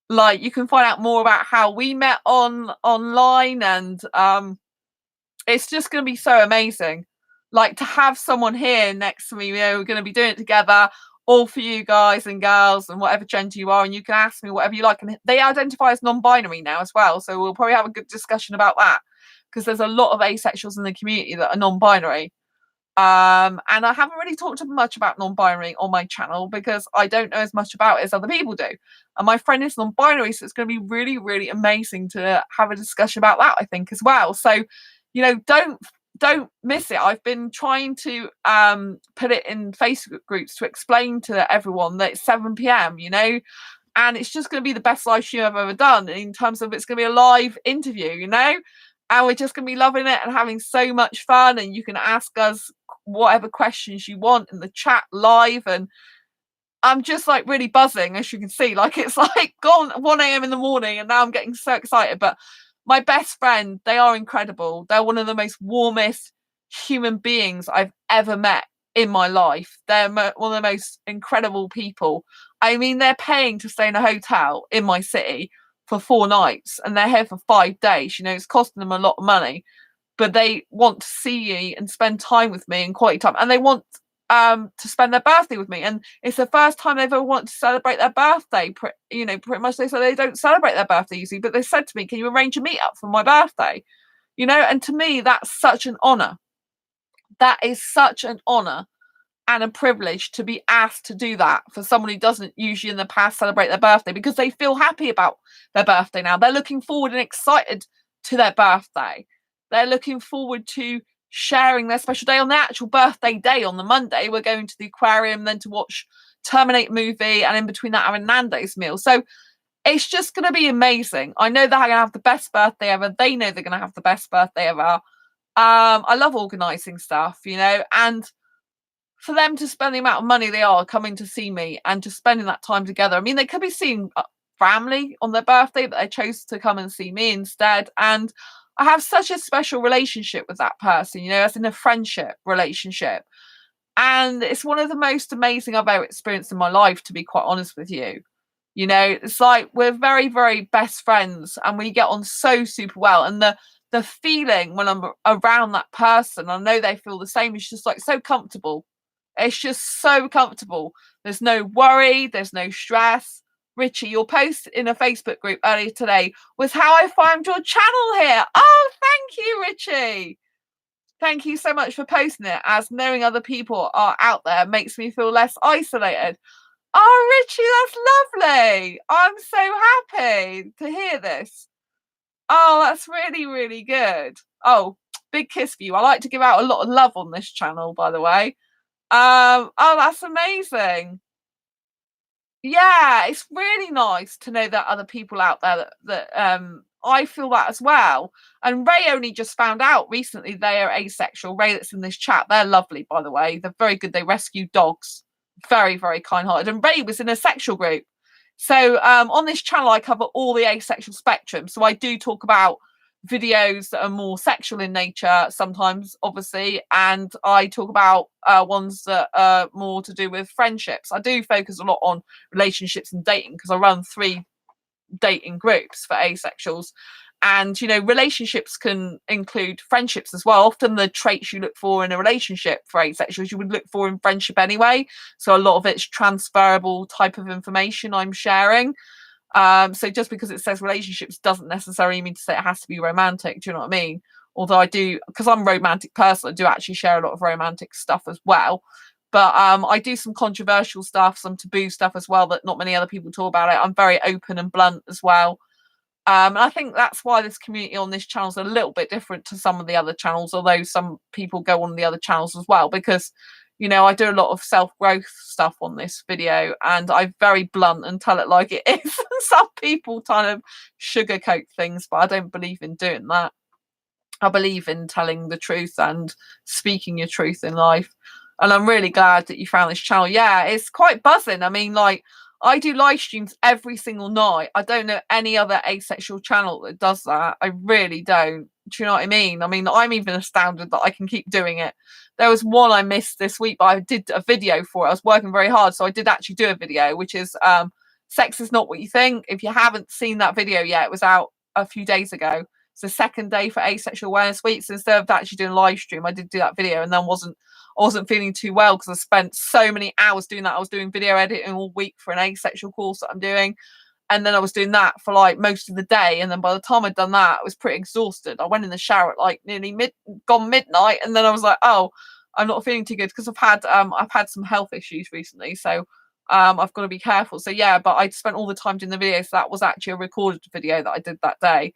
S1: Like, you can find out more about how we met online, and it's just going to be so amazing. Like, to have someone here next to me, you know, we're going to be doing it together. all for you guys and girls and whatever gender you are, and you can ask me whatever you like. And they identify as non-binary now as well, so we'll probably have a good discussion about that, because there's a lot of asexuals in the community that are non-binary. And I haven't really talked much about non-binary on my channel because I don't know as much about it as other people do. And my friend is non-binary, so it's going to be really, really amazing to have a discussion about that, I think, as well. So, you know, don't miss it. I've been trying to put it in Facebook groups to explain to everyone that it's 7 p.m, you know, and it's just going to be the best live stream I've ever done in terms of it's going to be a live interview, you know, and we're just going to be loving it and having so much fun. And you can ask us whatever questions you want in the chat live, and I'm just like really buzzing, as you can see. Like, it's like gone 1 a.m. in the morning and now I'm getting so excited. But my best friend, they are incredible. They're one of the most warmest human beings I've ever met in my life. They're one of the most incredible people. I mean, they're paying to stay in a hotel in my city for 4 nights and they're here for 5 days. You know, it's costing them a lot of money, but they want to see me and spend time with me and quality time. And they want to spend their birthday with me, and it's the first time they've ever wanted to celebrate their birthday. You know, pretty much they say they don't celebrate their birthday usually, but they said to me, can you arrange a meet up for my birthday? You know, and to me that's such an honor. That is such an honor and a privilege to be asked to do that for someone who doesn't usually in the past celebrate their birthday, because they feel happy about their birthday now. They're looking forward and excited to their birthday. They're looking forward to sharing their special day on their actual birthday day. On the Monday, we're going to the aquarium, then to watch Terminator movie, and in between that having Nando's meal. So it's just going to be amazing. I know they're going to have the best birthday ever. They know they're going to have the best birthday ever. I love organising stuff, you know, and for them to spend the amount of money they are coming to see me and just spending that time together. I mean, they could be seeing family on their birthday, but they chose to come and see me instead. And I have such a special relationship with that person, you know, as in a friendship relationship. And it's one of the most amazing I've ever experienced in my life, to be quite honest with you. You know, it's like we're very, very best friends and we get on so super well. And the feeling when I'm around that person, I know they feel the same. It's just like so comfortable. It's just so comfortable. There's no worry. There's no stress. Richie, your post in a Facebook group earlier today was how I found your channel here. Oh, thank you, Richie. Thank you so much for posting it, as knowing other people are out there makes me feel less isolated. Oh, Richie, that's lovely. I'm so happy to hear this. Oh, that's really, really good. Oh, big kiss for you. I like to give out a lot of love on this channel, by the way. Oh, that's amazing. Yeah, it's really nice to know that other people out there that I feel that as well. And Ray only just found out recently they are asexual. Ray that's in this chat, they're lovely, by the way. They're very good. They rescue dogs. Very, very kind-hearted. And Ray was in a sexual group. So on this channel, I cover all the asexual spectrum. So I do talk about videos that are more sexual in nature sometimes, obviously, and I talk about ones that are more to do with friendships. I do focus a lot on relationships and dating because I run 3 dating groups for asexuals. And, you know, relationships can include friendships as well. Often the traits you look for in a relationship for asexuals, you would look for in friendship anyway. So a lot of it's transferable type of information I'm sharing. So just because it says relationships doesn't necessarily mean to say it has to be romantic. Do you know what I mean? Although I do, because I'm a romantic person, I do actually share a lot of romantic stuff as well. But I do some controversial stuff, some taboo stuff as well that not many other people talk about it. I'm very open and blunt as well. And I think that's why this community on this channel is a little bit different to some of the other channels, although some people go on the other channels as well, because, you know, I do a lot of self-growth stuff on this video and I'm very blunt and tell it like it is. Some people kind of sugarcoat things, but I don't believe in doing that. I believe in telling the truth and speaking your truth in life. And I'm really glad that you found this channel. Yeah, it's quite buzzing. I mean, like, I do live streams every single night. I don't know any other asexual channel that does that. I really don't. Do you know what I mean? I mean, I'm even astounded that I can keep doing it. There was one I missed this week, but I did a video for it. I was working very hard, so I did actually do a video, which is Sex is Not What You Think. If you haven't seen that video yet, it was out a few days ago. It's the second day for Asexual Awareness Week. So instead of actually doing a live stream, I did do that video, and then wasn't I wasn't feeling too well because I spent so many hours doing that. I was doing video editing all week for an asexual course that I'm doing. And then I was doing that for like most of the day. And then by the time I'd done that, I was pretty exhausted. I went in the shower at like nearly midnight. And then I was like, oh, I'm not feeling too good because I've had some health issues recently. So I've got to be careful. So yeah, but I spent all the time doing the video. So that was actually a recorded video that I did that day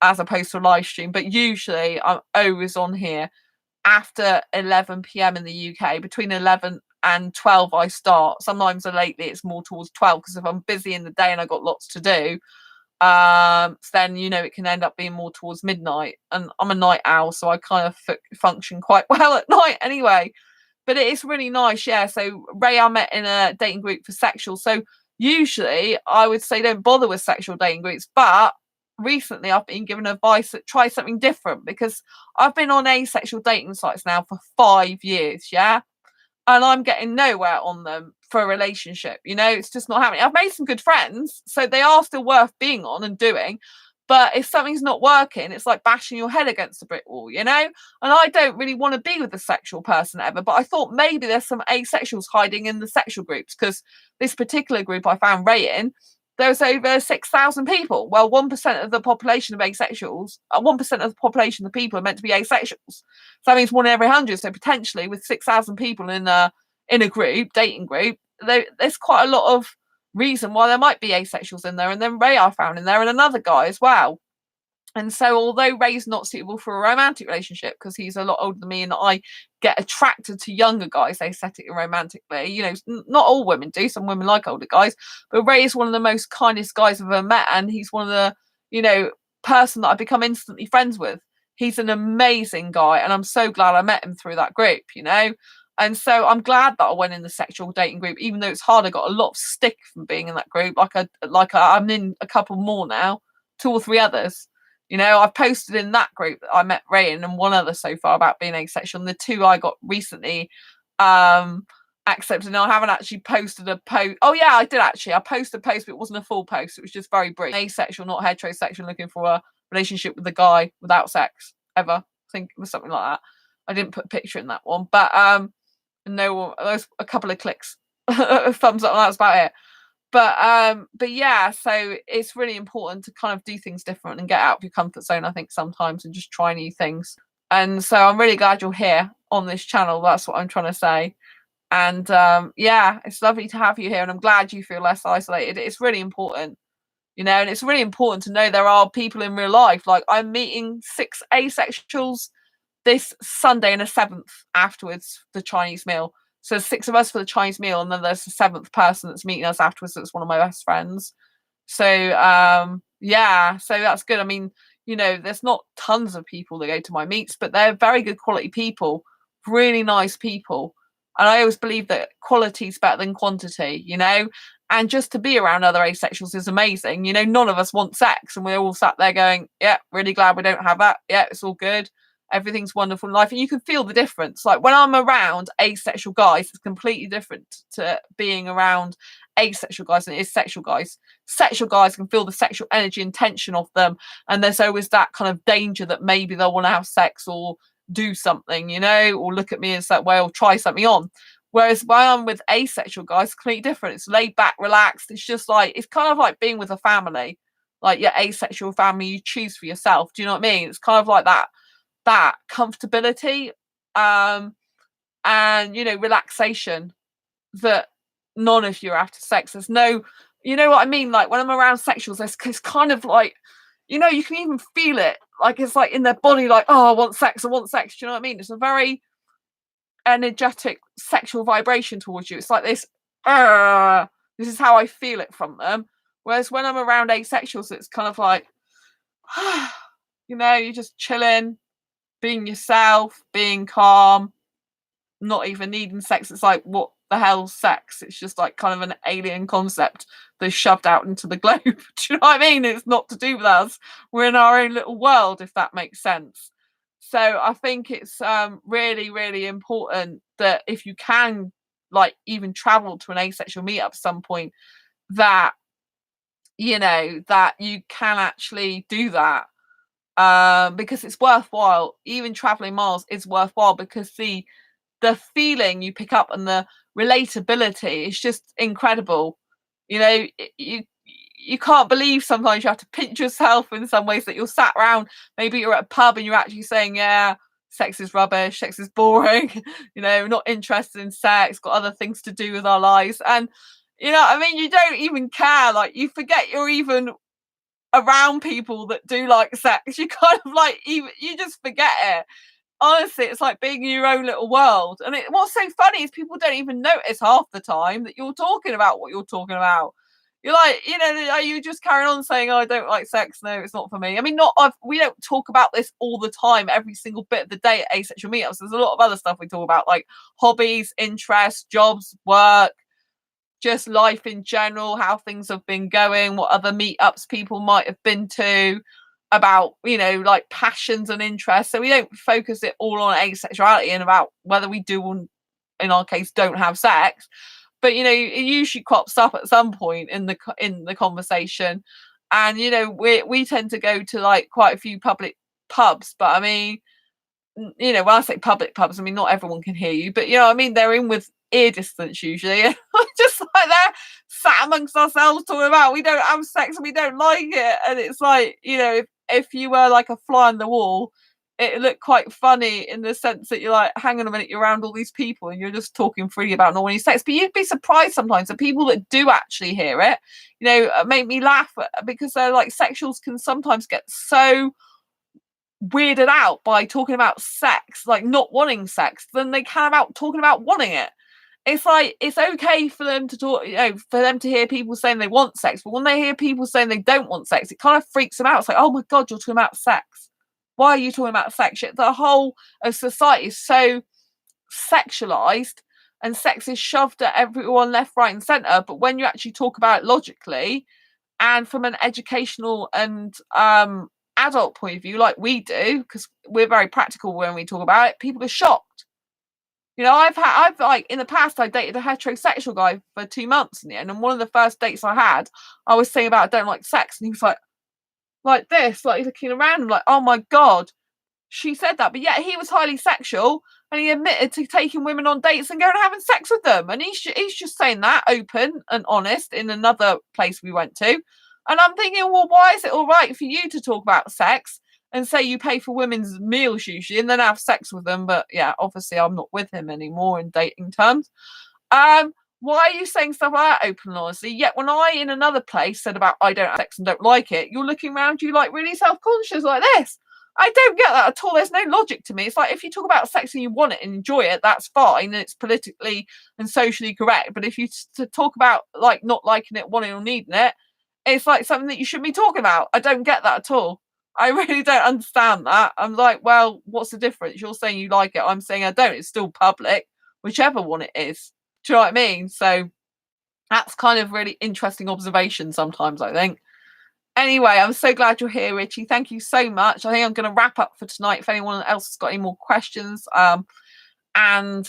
S1: as opposed to a live stream. But usually I'm always on here after 11 p.m. in the UK. Between 11 and 12 I start. Sometimes lately it's more towards 12 because if I'm busy in the day and I've got lots to do, then it can end up being more towards midnight. And I'm a night owl, so I kind of function quite well at night anyway. But it is really nice, yeah. So Ray, I met in a dating group for sexual. So usually I would say don't bother with sexual dating groups, but recently I've been given advice that try something different because I've been on asexual dating sites now for 5 years, yeah, and I'm getting nowhere on them for a relationship. It's just not happening. I've made some good friends, so they are still worth being on and doing. But if something's not working, it's like bashing your head against a brick wall, And I don't really want to be with a sexual person ever. But I thought maybe there's some asexuals hiding in the sexual groups because this particular group I found Ray in, there's over 6,000 people. Well, 1% of the population of asexuals, 1% of the population of the people are meant to be asexuals. So that means 1 in every 100. So potentially with 6,000 people in a group, dating group, there's quite a lot of reason why there might be asexuals in there. And then Ray I found in there and another guy as well. And so although Ray's not suitable for a romantic relationship because he's a lot older than me and I get attracted to younger guys aesthetically and romantically, not all women do, some women like older guys, but Ray is one of the most kindest guys I've ever met, and he's one of the person that I become instantly friends with. He's an amazing guy and I'm so glad I met him through that group. And so I'm glad that I went in the sexual dating group, even though it's hard. I got a lot of stick from being in that group. I'm in a couple more now, 2 or 3 others. I've posted in that group that I met Ray in and one other so far about being asexual. And the 2 I got recently accepted. Now I haven't actually posted a post. Oh yeah, I did actually. I posted a post, but it wasn't a full post. It was just very brief. Asexual, not heterosexual, looking for a relationship with a guy without sex ever. I think it was something like that. I didn't put a picture in that one, but no, there's a couple of clicks, thumbs up, and that's about it. But yeah, so it's really important to kind of do things different and get out of your comfort zone, I think, sometimes, and just try new things. And so I'm really glad you're here on this channel. That's what I'm trying to say. And yeah, it's lovely to have you here, and I'm glad you feel less isolated. It's really important, and it's really important to know there are people in real life. Like I'm meeting 6 asexuals this Sunday and a 7th afterwards, the Chinese meal. So 6 of us for the Chinese meal, and then there's a 7th person that's meeting us afterwards. That's one of my best friends. So yeah, so that's good. I mean, there's not tons of people that go to my meets, but they're very good quality people, really nice people. And I always believe that quality is better than quantity, and just to be around other asexuals is amazing. None of us want sex, and we're all sat there going, yeah, really glad we don't have that. Yeah, it's all good. Everything's wonderful in life, and you can feel the difference. Like when I'm around asexual guys, it's completely different to being around asexual guys than it is sexual guys. Sexual guys can feel the sexual energy and tension of them, and there's always that kind of danger that maybe they'll want to have sex or do something, or look at me in that way or try something on. Whereas when I'm with asexual guys, it's completely different. It's laid back, relaxed. It's just like, it's kind of like being with a family, like your asexual family you choose for yourself. Do you know what I mean? It's kind of like that comfortability and relaxation that none of you are after sex. There's no, what I mean, like when I'm around sexuals, it's kind of like, you can even feel it, like it's like in their body, like, oh, I want sex. Do you know what I mean? It's a very energetic sexual vibration towards you. It's like this is how I feel it from them. Whereas when I'm around asexuals, it's kind of like you're just chilling, being yourself, being calm, not even needing sex. It's like, what the hell's sex? It's just like kind of an alien concept that's shoved out into the globe. Do you know what I mean? It's not to do with us. We're in our own little world, if that makes sense. So I think it's really, really important that if you can, like, even travel to an asexual meetup at some point, that that you can actually do that. Because it's worthwhile. Even traveling miles is worthwhile, because the the feeling you pick up and the relatability is just incredible. You know, you can't believe sometimes you have to pinch yourself in some ways that you're sat around, maybe you're at a pub and you're actually saying, yeah, sex is rubbish, sex is boring, you know, not interested in sex, got other things to do with our lives. And you know what I mean, you don't even care, like you forget you're even around people that do like sex. You kind of like, even you just forget it. Honestly, it's like being in your own little world. And what's so funny is people don't even notice half the time that you're talking about what you're talking about. You're like, you know, you just carry on saying, oh, I don't like sex. No, it's not for me. I mean, we don't talk about this all the time, every single bit of the day at Asexual meetups. There's a lot of other stuff we talk about, like hobbies, interests, jobs, work, just life in general, how things have been going, what other meetups people might have been to, about, you know, like passions and interests. So we don't focus it all on asexuality and about whether we do, in our case, don't have sex. But you know, it usually crops up at some point in the conversation. And you know, we tend to go to like quite a few public pubs, but I mean, you know, when I say public pubs, I mean not everyone can hear you, but you know what I mean, they're in with ear distance usually. And just like they're sat amongst ourselves talking about we don't have sex and we don't like it. And it's like, you know, if you were like a fly on the wall, it looked quite funny in the sense that you're like, hang on a minute, you're around all these people and you're just talking freely about not wanting sex. But you'd be surprised sometimes the people that do actually hear it, you know, make me laugh, because they're like, sexuals can sometimes get so weirded out by talking about sex, like not wanting sex, than they can about talking about wanting it. It's like, it's okay for them to talk, you know, for them to hear people saying they want sex, but when they hear people saying they don't want sex, it kind of freaks them out. It's like, oh my God, you're talking about sex. Why are you talking about sex? The whole of society is so sexualized and sex is shoved at everyone left, right, and center. But when you actually talk about it logically and from an educational and adult point of view, like we do, because we're very practical when we talk about it, people are shocked. You know, I've like in the past, I dated a heterosexual guy for 2 months in the end, and one of the first dates I had, I was saying about I don't like sex, and he was like this, like looking around, like, oh my God, she said that. But yet he was highly sexual, and he admitted to taking women on dates and going and having sex with them. And he's just saying that open and honest in another place we went to. And I'm thinking, well, why is it all right for you to talk about sex and say you pay for women's meals usually and then have sex with them? But yeah, obviously I'm not with him anymore in dating terms. Why are you saying stuff like that open and honestly? Yet when I, in another place, said about I don't have sex and don't like it, you're looking around you like really self-conscious like this. I don't get that at all. There's no logic to me. It's like, if you talk about sex and you want it and enjoy it, that's fine, and it's politically and socially correct. But if you talk about like not liking it, wanting or needing it, it's like something that you shouldn't be talking about. I don't get that at all. I really don't understand that. I'm like, well, what's the difference? You're saying you like it, I'm saying I don't. It's still public, whichever one it is. Do you know what I mean? So that's kind of really interesting observation sometimes, I think. Anyway, I'm so glad you're here, Richie. Thank you so much. I think I'm going to wrap up for tonight. If anyone else has got any more questions, and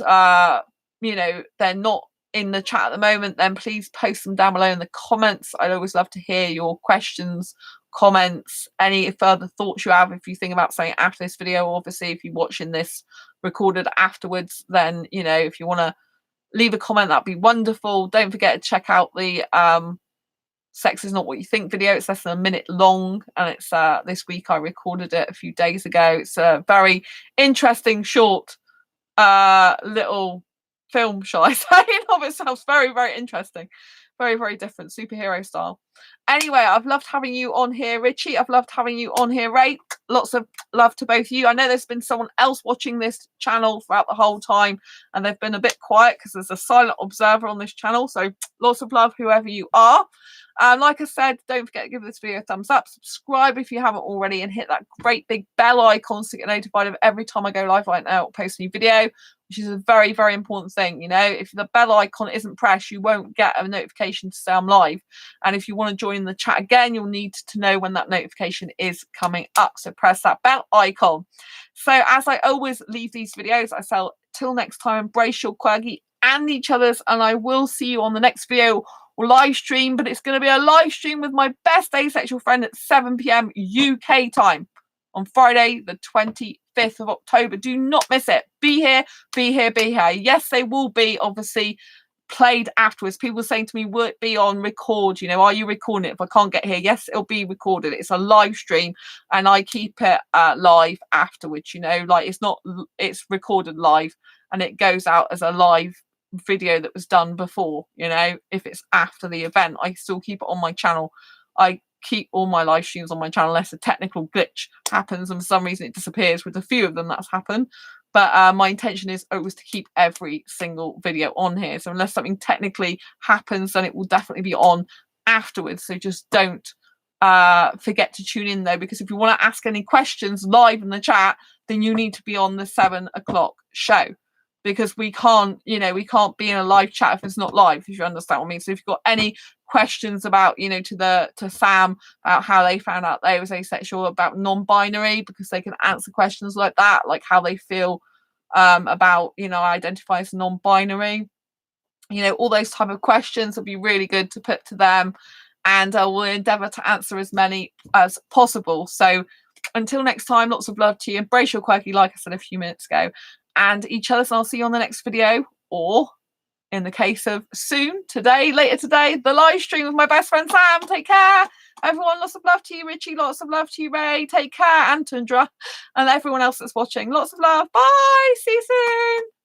S1: you know, they're not in the chat at the moment, then please post them down below in the comments. I'd always love to hear your questions, comments, any further thoughts you have. If you think about something after this video, obviously, if you're watching this recorded afterwards, then you know, if you want to leave a comment, that'd be wonderful. Don't forget to check out the Sex Is Not What You Think video. It's less than a minute long, and it's this week. I recorded it a few days ago. It's a very interesting short little film, shall I say, in of itself. Very, very interesting. Very, very different, superhero style. Anyway, I've loved having you on here, Richie. I've loved having you on here, Ray. Lots of love to both of you. I know there's been someone else watching this channel throughout the whole time, and they've been a bit quiet because there's a silent observer on this channel. So lots of love, whoever you are. Like I said, don't forget to give this video a thumbs up, subscribe if you haven't already, and hit that great big bell icon to get notified of every time I go live right now or post a new video, which is a very, very important thing. You know, if the bell icon isn't pressed, you won't get a notification to say I'm live. And if you want to join the chat again, you'll need to know when that notification is coming up. So press that bell icon. So as I always leave these videos, I say till next time, embrace your quirky and each other's, and I will see you on the next video or live stream, but it's going to be a live stream with my best asexual friend at 7 p.m. UK time on Friday the 25th. 5th of October. Do not miss it. Be here, be here, be here. Yes, they will be obviously played afterwards. People saying to me, will it be on record? You know, are you recording it if I can't get here? Yes, it'll be recorded. It's a live stream and I keep it live afterwards, you know, like it's recorded live and it goes out as a live video that was done before. You know, if it's after the event, I still keep it on my channel. I keep all my live streams on my channel unless a technical glitch happens and for some reason it disappears. With a few of them that's happened, but my intention is always to keep every single video on here. So unless something technically happens, then it will definitely be on afterwards. So just don't forget to tune in though, because if you want to ask any questions live in the chat, then you need to be on the 7 o'clock show, because we can't, you know, we can't be in a live chat if it's not live, if you understand what I mean. So if you've got any questions about, you know, to Sam about how they found out they was asexual, about non-binary, because they can answer questions like that, like how they feel about, you know, identify as non-binary, you know, all those type of questions would be really good to put to them, and I will endeavour to answer as many as possible. So until next time, lots of love to you. Embrace your quirky, like I said a few minutes ago, and each other. So I'll see you on the next video, or in the case of soon, later today, the live stream with my best friend Sam. Take care, everyone. Lots of love to you, Richie. Lots of love to you, Ray. Take care, and Tundra, and everyone else that's watching. Lots of love. Bye. See you soon.